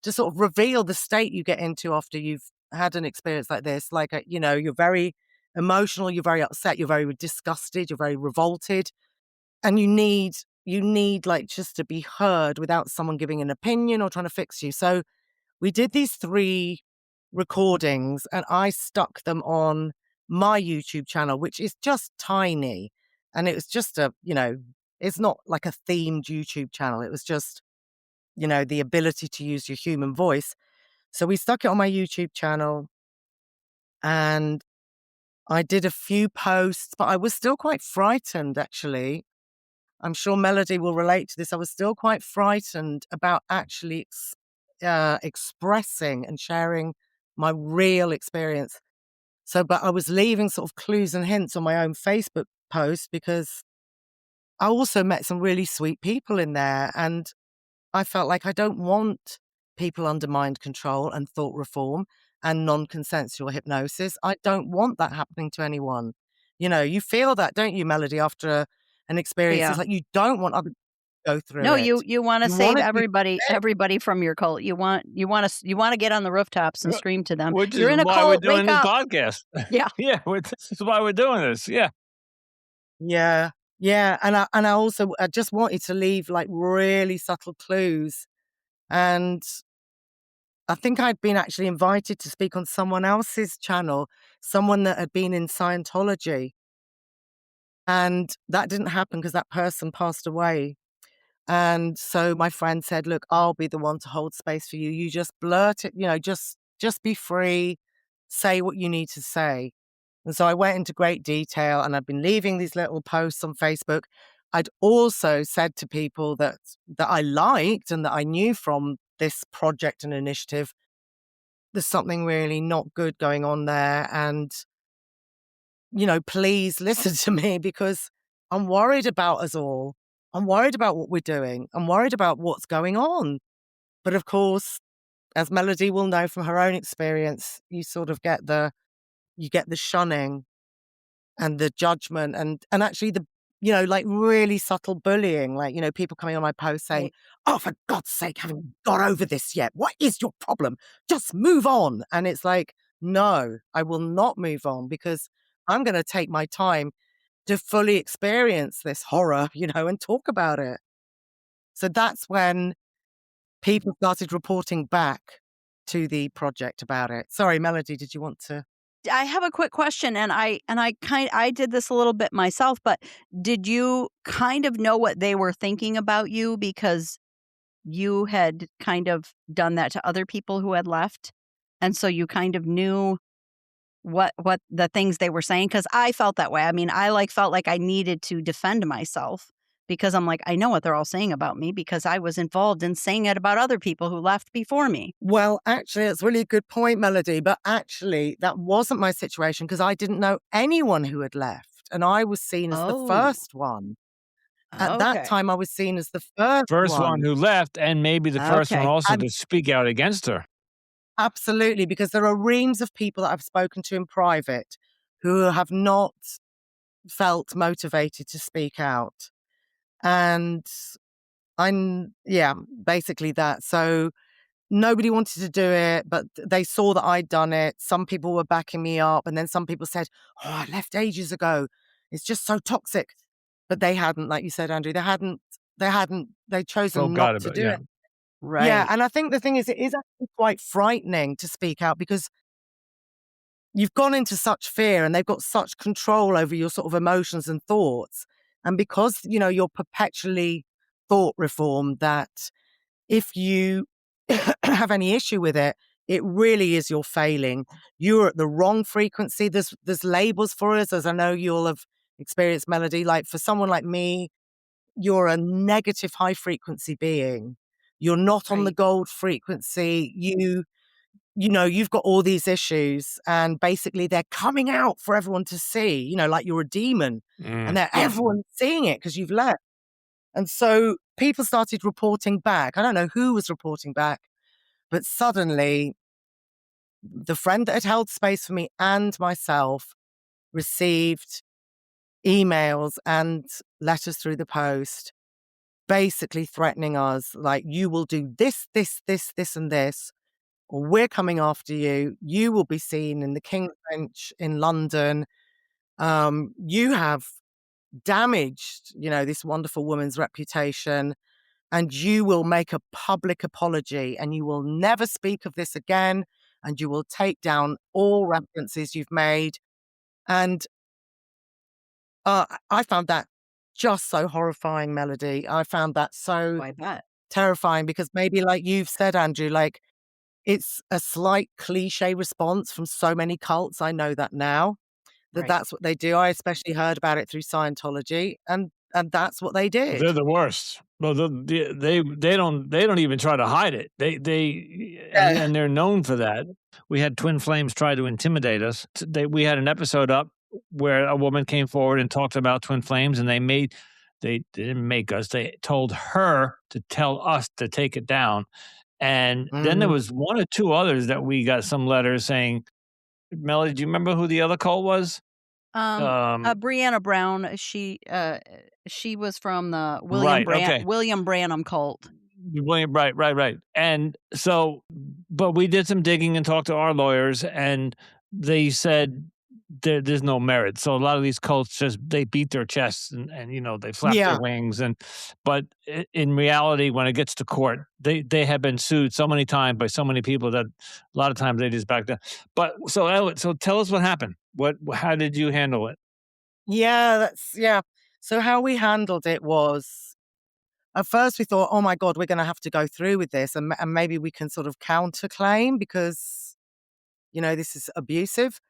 to sort of reveal the state you get into after you've had an experience like this. Like, you're very emotional, you're very upset, you're very disgusted, you're very revolted, and you need like just to be heard without someone giving an opinion or trying to fix you. So we did these 3 recordings and I stuck them on my YouTube channel, which is just tiny. And it was just it's not like a themed YouTube channel. It was just, the ability to use your human voice. So we stuck it on my YouTube channel and I did a few posts, but I was still quite frightened, actually. I'm sure Melody will relate to this. I was still quite frightened about actually expressing and sharing my real experience. So, but I was leaving sort of clues and hints on my own Facebook post because I also met some really sweet people in there. And I felt like I don't want people under mind control and thought reform and non-consensual hypnosis. I don't want that happening to anyone. You feel that, don't you, Melody, after an experience? Yeah. It's like you don't want other go through No, it. you wanna You save wanna do everybody from your cult. You wanna get on the rooftops and Wh scream to them, which is "You're in a why we're cult, doing wake this up." podcast. Yeah. Yeah, this is why we're doing this, yeah. Yeah. Yeah, and I also I just wanted to leave, like, really subtle clues, and I think I'd been actually invited to speak on someone else's channel, someone that had been in Scientology, and that didn't happen because that person passed away. And so my friend said, "Look, I'll be the one to hold space for you. You just blurt it, just be free, say what you need to say." And so I went into great detail, and I've been leaving these little posts on Facebook. I'd also said to people that I liked and that I knew from this project and initiative, there's something really not good going on there, and please listen to me because I'm worried about us all. I'm worried about what we're doing. I'm worried about what's going on. But of course, as Melody will know from her own experience, you sort of get the shunning and the judgment and actually like really subtle bullying, like, people coming on my post saying, Right. "Oh, for God's sake, haven't you got over this yet? What is your problem? Just move on." And it's like, no, I will not move on because I'm going to take my time to fully experience this horror, and talk about it. So that's when people started reporting back to the project about it. Sorry, Melody, did you want to? I have a quick question, and I did this a little bit myself, but did you kind of know what they were thinking about you because you had kind of done that to other people who had left? And so you kind of knew what the things they were saying? Because I felt that way. I mean, I, like, felt like I needed to defend myself because I'm like, "I know what they're all saying about me because I was involved in saying it about other people who left before me." Well, actually, it's really a good point, Melody. But actually, that wasn't my situation because I didn't know anyone who had left. And I was seen as the Oh, first one. At that okay. time, I was seen as the first First one one. who left and maybe the first one Okay. also And to speak out against her. absolutely, because there are reams of people that I've spoken to in private who have not felt motivated to speak out. And yeah, basically that. So nobody wanted to do it, but they saw that I'd done it. Some people were backing me up, and then some people said, "Oh, I left ages ago. It's just so toxic." But they hadn't, like you said, Andrew, they'd chosen not Forgot to about do yeah. it. Yeah, Right. and I think the thing is, it is actually quite frightening to speak out because you've gone into such fear and they've got such control over your sort of emotions and thoughts. And because, you're perpetually thought reformed, that if you have any issue with it, it really is your failing. You're at the wrong frequency. There's labels for us, as I know you'll have experienced, Melody. Like for someone like me, you're a negative high frequency being. You're not on the Right. gold frequency. You've got all these issues and basically they're coming out for everyone to see, like you're a demon and Mm. they're Yeah. everyone's seeing it because you've left. And so people started reporting back. I don't know who was reporting back, but suddenly the friend that had held space for me and myself received emails and letters through the post, basically threatening us like, "You will do this, this, this, this, and this, or we're coming after you. You will be seen in the King's Bench in London. You have damaged, this wonderful woman's reputation, and you will make a public apology and you will never speak of this again, and you will take down all references you've made." And I found that just so horrifying, Melody. I found that Oh, so I bet. terrifying because maybe, like you've said, Andrew, like it's a slight cliche response from so many cults. I know that now, Right. that's what they do. I especially heard about it through Scientology, and that's what they They're did. the worst. Well, they don't even try to hide it. Yeah. And they're known for that. We had twin flames try to intimidate us. We had an episode up where a woman came forward and talked about twin flames, and they didn't make us. They told her to tell us to take it down. And then there Mm. was one or two others that we got some letters saying, Melody, do you remember who the other cult was? Brianna Brown, she was from the Right, okay. William Branham cult. Right. And so, but we did some digging and talked to our lawyers, and they said there's no merit. So a lot of these cults just they beat their chests and they flap their Yeah. wings, but in reality, when it gets to court, they have been sued so many times by so many people that a lot of times they just back down. But so Elliot, so tell us what happened. How did you handle it? Yeah. So how we handled it was, at first we thought, oh my God, we're going to have to go through with this, and maybe we can sort of counterclaim because, this is abusive.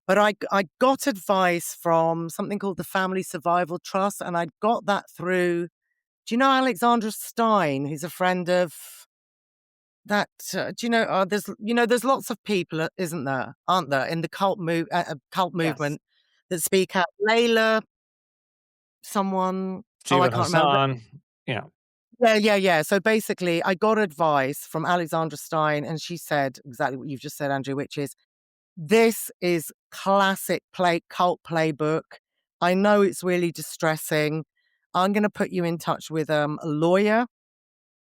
But I got advice from something called the Family Survival Trust, and I got that through, do you know Alexandra Stein, who's a friend of that, do you know, there's lots of people, aren't there, in the cult Yes. movement that speak out. Layla, someone, oh, I Shiva can't remember. Hassan, yeah. Yeah. So basically, I got advice from Alexandra Stein, and she said exactly what you've just said, Andrew, which is, this is classic cult playbook. I know it's really distressing. I'm going to put you in touch with a lawyer,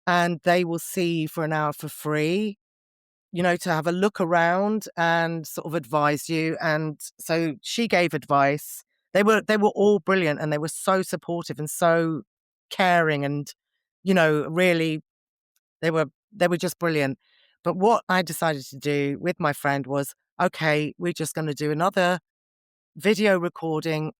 and they will see you for an hour for free, to have a look around and sort of advise you. And so she gave advice. They were all brilliant, and they were so supportive and so caring, and really, they were just brilliant. But what I decided to do with my friend was, okay, we're just going to do another video recording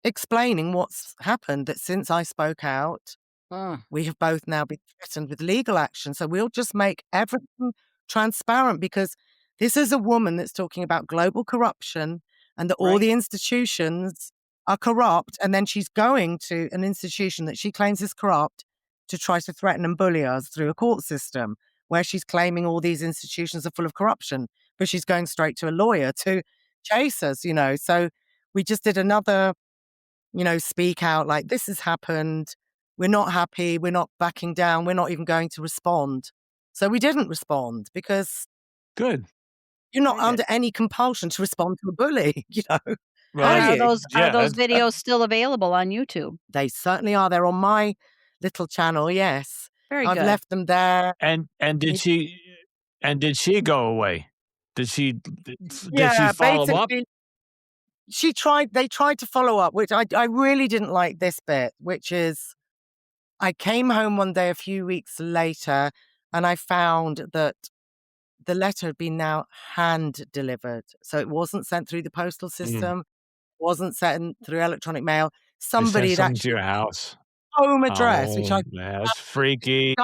explaining what's happened, that since I spoke out, Mm, we have both now been threatened with legal action. So we'll just make everything transparent, because this is a woman that's talking about global corruption and that all right. the institutions are corrupt. And then she's going to an institution that she claims is corrupt to try to threaten and bully us through a court system where she's claiming all these institutions are full of corruption, but she's going straight to a lawyer to chase us. So we just did another, speak out, like, this has happened. We're not happy. We're not backing down. We're not even going to respond. So we didn't respond because Good. you're not Very good. under any compulsion to respond to a bully, are And Right. you? are Yeah, those videos still available on YouTube? They certainly are. They're on my little channel, yes. Very I've good. left them there. and did It she go away? Did she did she Yeah, follow up? basically, they tried to follow up, which I really didn't like this bit, which is, I came home one day a few weeks later, and I found that the letter had been now hand delivered. So it wasn't sent through the postal Mm, system, wasn't sent through electronic mail. they sent Somebody had something to actually your house. home address, which Oh, I man, that's freaky.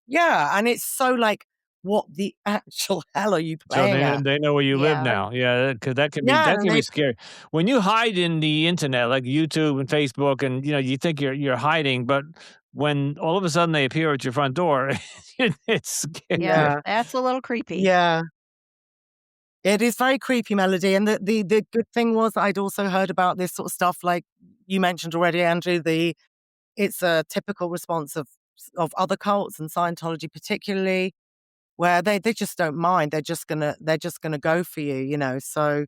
yeah, and it's so like, what the actual hell are you So playing at? they know where you live Yeah. now. Yeah, because Yeah, that and can be they scary. When you hide in the internet, like YouTube and Facebook, and you think you're hiding, but when all of a sudden they appear at your front door, it's scary. Yeah, yeah, that's a little creepy. yeah. It is very creepy, Melody. And the good thing was, I'd also heard about this sort of stuff, like you mentioned already, Andrew. It's a typical response of other cults, and Scientology particularly, where they just don't mind. They're just gonna go for you. So,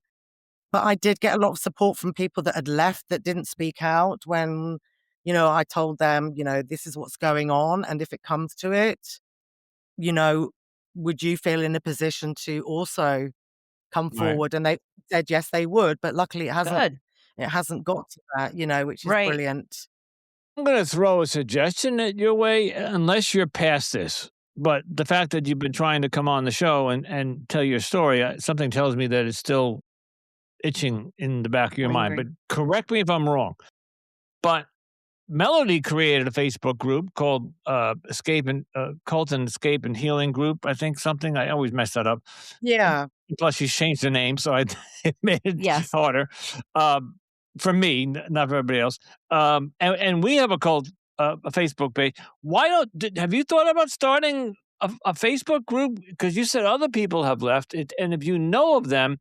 but I did get a lot of support from people that had left, that didn't speak out when, I told them, this is what's going on, and if it comes to it, you know, would you feel in a position to also come Right. forward? And they said yes, they would, but luckily Good. it hasn't got to that, which is Right. brilliant. I'm going to throw a suggestion at your way, unless you're past this. But the fact that you've been trying to come on the show and tell your story, something tells me that it's still itching in the back of your mind. But Lingering. correct me if I'm wrong. But Melody created a Facebook group called Escape and Cult and Escape and Healing Group. I think something. I always mess that up. Yeah. Plus, she's changed the name, so it made it Yes. harder for me, not for everybody else. And we have a Facebook page. Have you thought about starting a Facebook group? Because you said other people have left it, and if you know of them,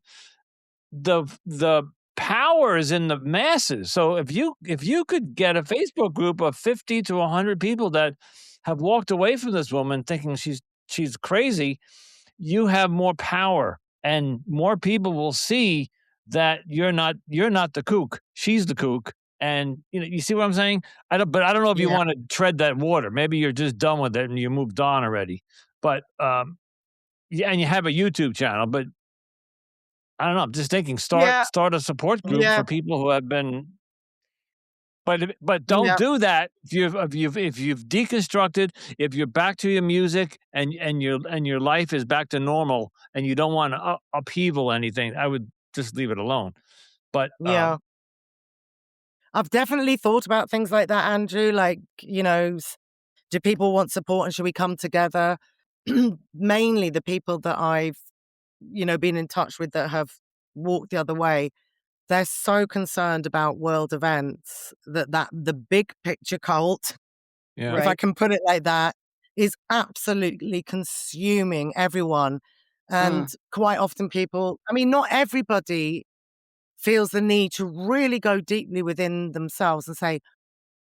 the power is in the masses. So if you could get a Facebook group of 50 to 100 people that have walked away from this woman thinking she's crazy, you have more power, and more people will see that you're not the kook. She's the kook. And you see what I'm saying? I don't know if you Yeah. want to tread that water. Maybe you're just done with it and you moved on already. But yeah, and you have a YouTube channel, but I don't know. I'm just thinking Yeah. start a support group Yeah. for people who have been. But don't Yeah. do that if you've deconstructed, if you're back to your music and your life is back to normal and you don't want to upheaval anything. I would just leave it alone. But Yeah. I've definitely thought about things like that, Andrew. Like, do people want support and should we come together? Mainly the people that I've, been in touch with that have walked the other way. They're so concerned about world events that the big picture cult, yeah, if I Right. can put it like that, is absolutely consuming everyone. And Mm. quite often not everybody feels the need to really go deeply within themselves and say,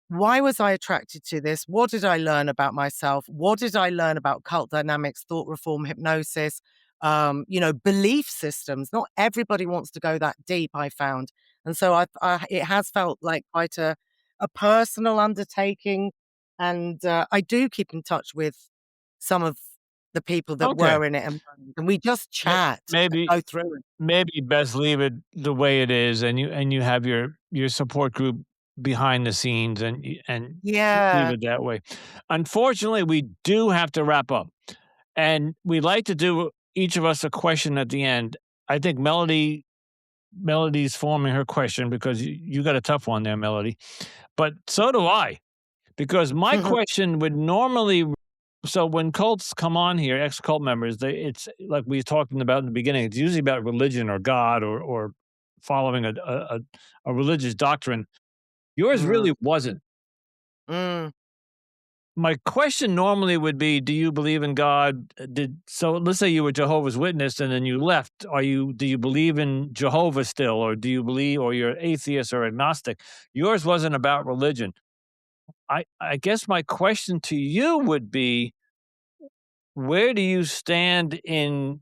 why was I attracted to this? What did I learn about myself? What did I learn about cult dynamics, thought reform, hypnosis, belief systems? Not everybody wants to go that deep, I found. And so it has felt like quite a personal undertaking. And I do keep in touch with some of the people that okay. were in it. And we just chat and Maybe go through it. best leave it the way it is, and you have your support group behind the scenes, and leave Yeah. it that way. Unfortunately, we do have to wrap up, and we like to do each of us a question at the end. I think Melody's forming her question because you got a tough one there, Melody. But so do I, because my question would normally. So when cults come on here, ex-cult members, it's like we were talking about in the beginning. It's usually about religion or God or following a religious doctrine. Yours Mm, really wasn't. mm. My question normally would be, do you believe in God? Let's say you were Jehovah's Witness and then you left. Do you believe in Jehovah still, or do you believe, or you're atheist or agnostic? Yours wasn't about religion. I guess my question to you would be, where do you stand in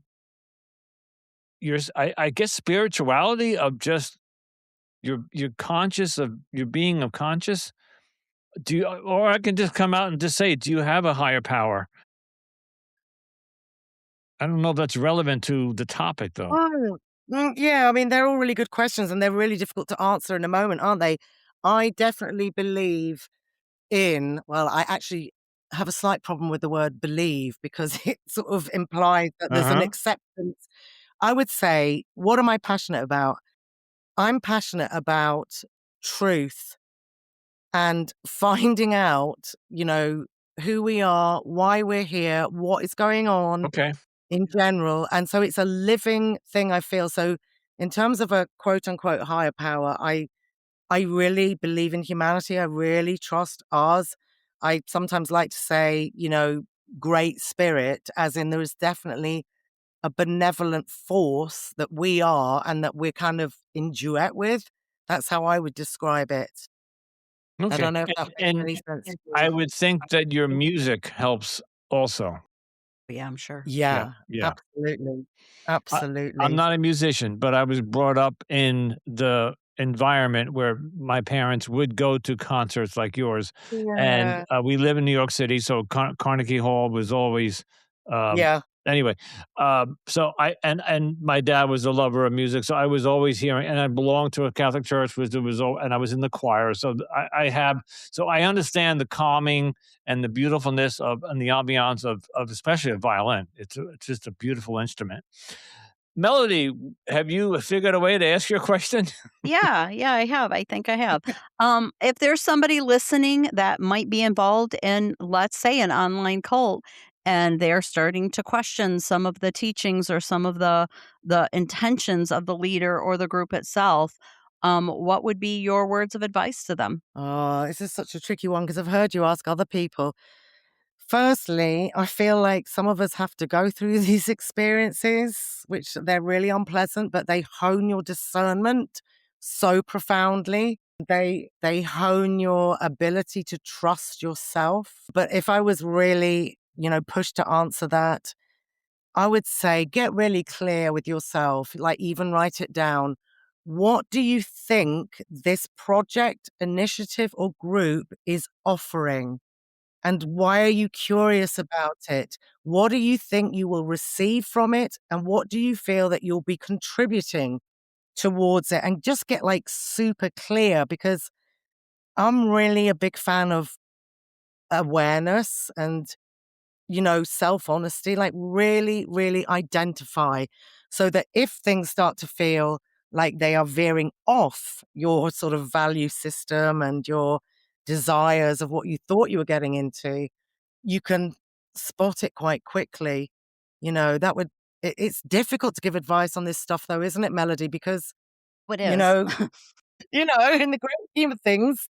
I guess spirituality of just you're conscious of your being of conscious? Do you, or I can just come out and just say, do you have a higher power? I don't know if that's relevant to the topic though. Oh, yeah, I mean, they're all really good questions and they're really difficult to answer in a moment, aren't they? I definitely believe I actually have a slight problem with the word believe because it sort of implies that there's an Uh-huh. acceptance. I would say, what am I passionate about? I'm passionate about truth and finding out, who we are, why we're here, what is going on Okay. in general, and so it's a living thing, I feel. So in terms of a quote unquote higher power, I really believe in humanity. I really trust ours. I sometimes like to say, great spirit, as in there is definitely a benevolent force that we are and that we're kind of in duet with. That's how I would describe it. I Okay. don't know if that makes And any sense to I you. would think that your music helps also. Yeah, I'm sure. Yeah. Yeah, Yeah. absolutely. I I'm Absolutely. not a musician, but I was brought up in the environment where my parents would go to concerts like yours, and, Yeah. we live in New York City, so Carnegie Hall was always, um Yeah. anyway, so and my dad was a lover of music, so I was always hearing, and I belonged to a Catholic church, and I was in the choir, so I understand the calming and the beautifulness of and the ambiance of especially a violin. It's just a beautiful instrument. Melody, have you figured a way to ask your question? Yeah, yeah, I have. I think I have. If there's somebody listening that might be involved in, let's say, an online cult, and they're starting to question some of the teachings or some of the intentions of the leader or the group itself, what would be your words of advice to them? Oh, this is such a tricky one because I've heard you ask other people. Firstly, I feel like some of us have to go through these experiences, which they're really unpleasant, but they hone your discernment so profoundly. They hone your ability to trust yourself. But if I was really, pushed to answer that, I would say get really clear with yourself, like even write it down. What do you think this project, initiative, or group is offering? And why are you curious about it? What do you think you will receive from it? And what do you feel that you'll be contributing towards it? And just get like super clear, because I'm really a big fan of awareness and, self honesty, like really, really identify, so that if things start to feel like they are veering off your sort of value system and your desires of what you thought you were getting into, you can spot it quite quickly. That would, it's difficult to give advice on this stuff though, isn't it, Melody? Because, It you is. know, in the great scheme of things,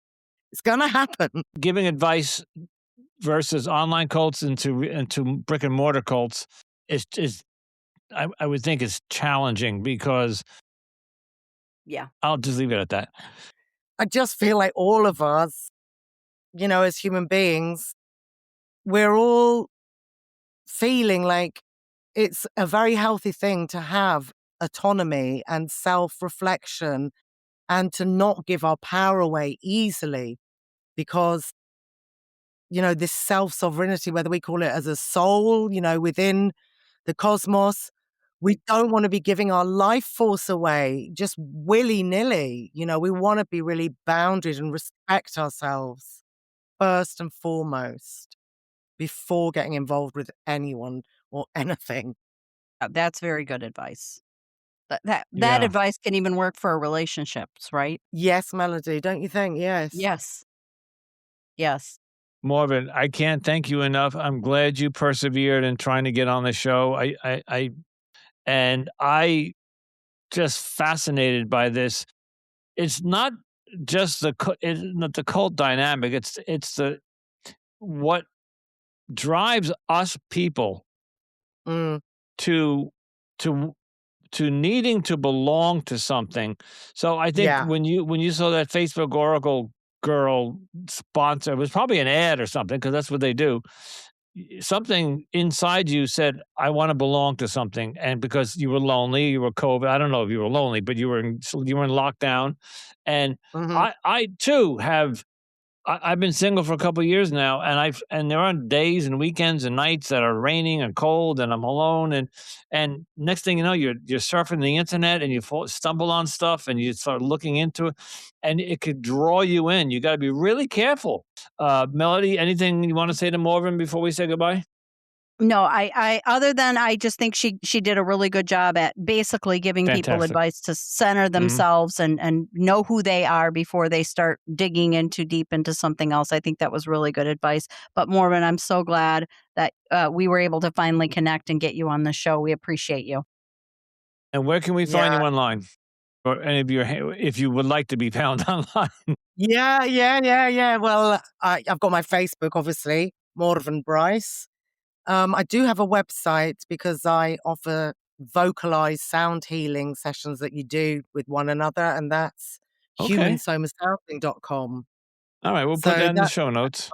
it's going to happen. Giving advice versus online cults into brick and mortar cults is I would think is challenging because Yeah. I'll just leave it at that. I just feel like all of us, as human beings, we're all feeling like it's a very healthy thing to have autonomy and self reflection and to not give our power away easily, because, this self sovereignty, whether we call it as a soul, within the cosmos, we don't want to be giving our life force away just willy nilly. We want to be really bounded and respect ourselves first and foremost before getting involved with anyone or anything. That's very good advice. That Yeah. advice can even work for relationships, right? Yes, Melody, don't you think? Yes. Yes. Yes. Morven, I can't thank you enough. I'm glad you persevered in trying to get on the show. I just fascinated by this. It's not just it's not the cult dynamic. It's the what drives us people Mm, to to to needing to belong to something. So I think yeah. when you saw that Facebook Oracle girl sponsor, it was probably an ad or something because that's what they do. Something inside you said, "I want to belong to something," and because you were lonely, you were COVID. I don't know if you were lonely, but you were in lockdown, and Mhm. I too I've been single for a couple of years now, and there are days and weekends and nights that are raining and cold, and I'm alone, and next thing you know, you're surfing the internet and you stumble on stuff and you start looking into it, and it could draw you in. You got to be really careful. Melody, anything you want to say to Morven before we say goodbye? No, I other than I just think she did a really good job at basically giving people Fantastic. advice to center Mhm. themselves and know who they are before they start digging in too deep into something else. I think that was really good advice. But Morven, I'm so glad that we were able to finally connect and get you on the show. We appreciate you. And where can we find Yeah. you online, or any of your if you would like to be found online? Yeah, yeah, yeah, yeah. Well, I've got my Facebook, obviously, Morven Bryce. I do have a website because I offer vocalized sound healing sessions that you do with one another, and that's Okay. humansomasounding.com. All right, we'll put So that in the that's show notes.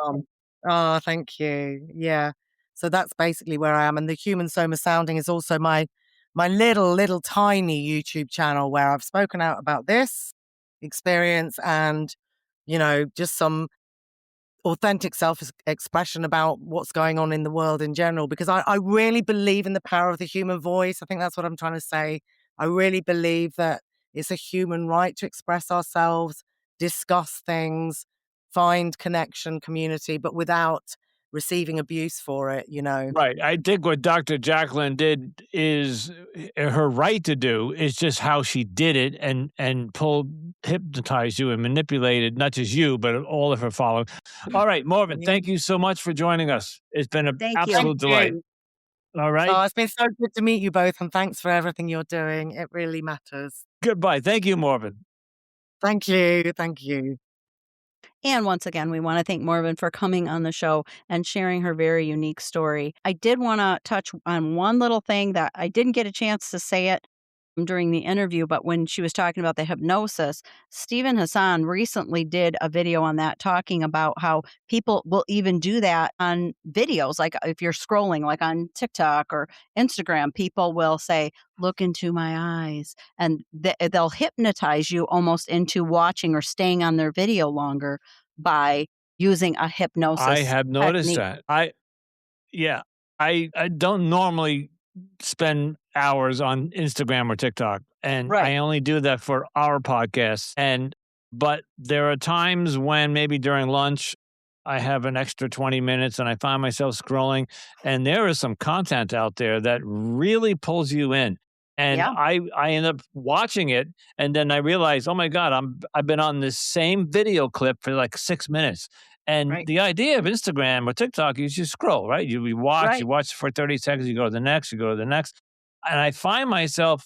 oh, thank you. Yeah. So that's basically where I am. And the Human Soma Sounding is also my little tiny YouTube channel where I've spoken out about this experience and, just some authentic self-expression about what's going on in the world in general, because I really believe in the power of the human voice. I think that's what I'm trying to say. I really believe that it's a human right to express ourselves, discuss things, find connection, community, but without receiving abuse for it. Right. I think what Dr. Jacqueline did is her right to do is just how she did it and hypnotized you and manipulated not just you, but all of her followers. All right, Morven, Yeah. thank you so much for joining us. It's been an Thank you. Thank absolute delight. you. All right. Oh, it's been so good to meet you both, and thanks for everything you're doing. It really matters. Goodbye. Thank you, Morven. Thank you. Thank you. And once again, we want to thank Morven for coming on the show and sharing her very unique story. I did want to touch on one little thing that I didn't get a chance to say it during the interview, but when she was talking about the hypnosis, Stephen Hassan recently did a video on that talking about how people will even do that on videos. Like if you're scrolling, like on TikTok or Instagram, people will say, "Look into my eyes," and they'll hypnotize you almost into watching or staying on their video longer by using a I hypnosis have noticed technique. that. Yeah, I don't normally spend hours on Instagram or TikTok, and Right. I only do that for our podcast. But there are times when maybe during lunch I have an extra 20 minutes and I find myself scrolling, and there is some content out there that really pulls you in. And Yeah. I end up watching it, and then I realize, oh my God, I've been on this same video clip for like 6 minutes. And Right. the idea of Instagram or TikTok is you scroll, right? You Right. watch for 30 seconds, you go to the next, you go to the next. And I find myself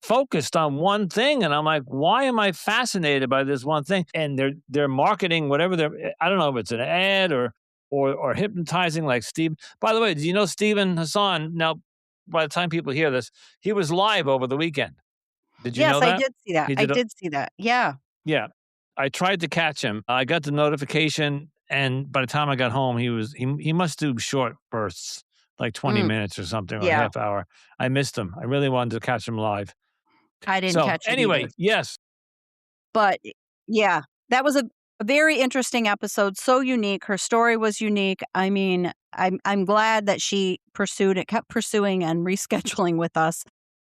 focused on one thing, and I'm like, why am I fascinated by this one thing? And they're marketing whatever I don't know if it's an ad or hypnotizing like Steve. By the way, do you know Stephen Hassan? Now, by the time people hear this, he was live over the weekend. Did you know Yes, I that? did see that. He I did a did see that. Yeah. Yeah. I tried to catch him. I got the notification, and by the time I got home, he must do short bursts, like 20 Mm, minutes or something, or a yeah. half hour. I missed him. I really wanted to catch him live. I didn't So, catch it either. anyway, yes, But yeah, that was a very interesting episode, so unique. Her story was unique. I mean, I'm glad that she pursued it, kept pursuing and rescheduling with us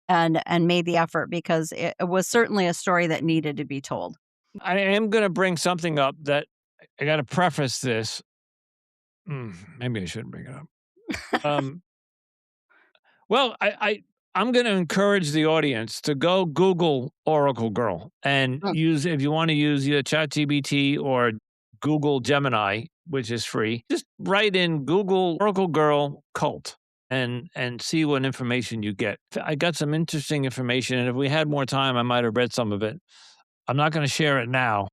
and made the effort because it was certainly a story that needed to be told. I am gonna bring something up that I gotta preface this. Maybe I shouldn't bring it up. Um, well, I'm gonna encourage the audience to go Google Oracle Girl and Mm, use, if you wanna use either ChatGPT or Google Gemini, which is free, just write in Google Oracle Girl cult and see what information you get. I got some interesting information, and if we had more time, I might have read some of it. I'm not gonna share it now.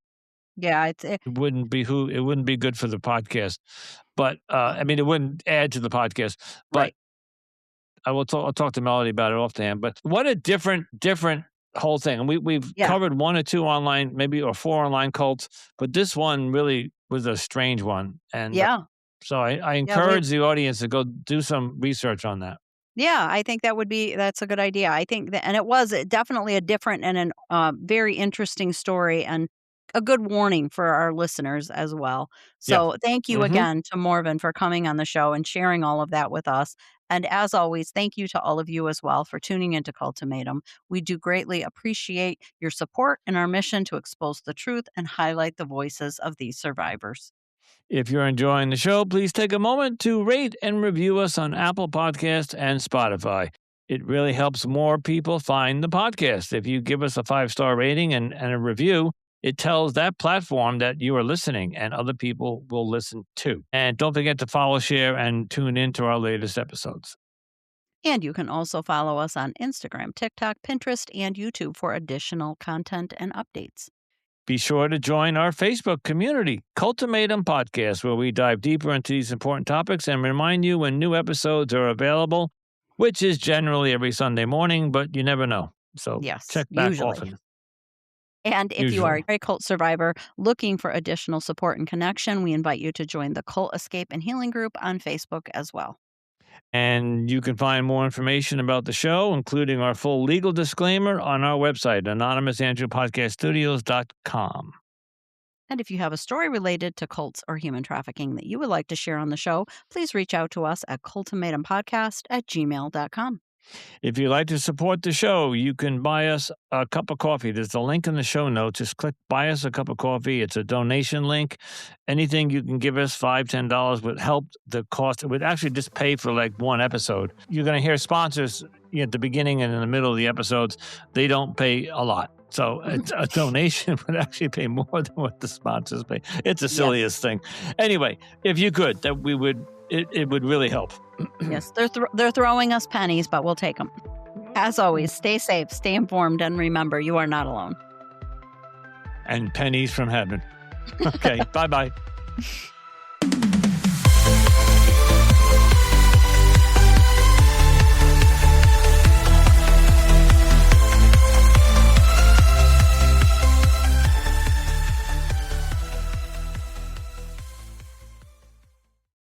yeah, It wouldn't be good for the podcast, but, I mean, it wouldn't add to the podcast, but right. I'll talk to Melody about it offhand. But what a different whole thing, and we've Yeah. covered 1 or 2 online, maybe, or 4 online cults, but this one really was a strange one, and, Yeah. so I Yeah, we encourage the audience to go do some research on that. Yeah, I think that's a good idea. I think that and it was definitely a different and an very interesting story and a good warning for our listeners as well. Yeah. So thank you Mhm. again to Morven for coming on the show and sharing all of that with us. And as always, thank you to all of you as well for tuning into Cultimatum. We do greatly appreciate your support in our mission to expose the truth and highlight the voices of these survivors. If you're enjoying the show, please take a moment to rate and review us on Apple Podcasts and Spotify. It really helps more people find the podcast. If you give us a 5-star rating and a review, it tells that platform that you are listening, and other people will listen too. And don't forget to follow, share, and tune in to our latest episodes. And you can also follow us on Instagram, TikTok, Pinterest, and YouTube for additional content and updates. Be sure to join our Facebook community, Cultimatum Podcast, where we dive deeper into these important topics and remind you when new episodes are available, which is generally every Sunday morning, but you never know. So Yes, check back usually. often, And if you are usually. a cult survivor looking for additional support and connection, we invite you to join the Cult Escape and Healing group on Facebook as well. And you can find more information about the show, including our full legal disclaimer, on our website, anonymousandrewpodcaststudios.com. And if you have a story related to cults or human trafficking that you would like to share on the show, please reach out to us at cultimatumpodcast@gmail.com. If you'd like to support the show, you can buy us a cup of coffee. There's a link in the show notes. Just click buy us a cup of coffee. It's a donation link. Anything you can give us, $5, $10, would help the cost. It would actually just pay for like one episode. You're going to hear sponsors at the beginning and in the middle of the episodes. They don't pay a lot. So a donation would actually pay more than what the sponsors pay. It's the Yes. silliest thing. Anyway, if you could, that we would, it would really help. Yes, they're throwing us pennies, but we'll take them. As always, stay safe, stay informed, and remember, you are not alone. And pennies from heaven. Okay, bye-bye.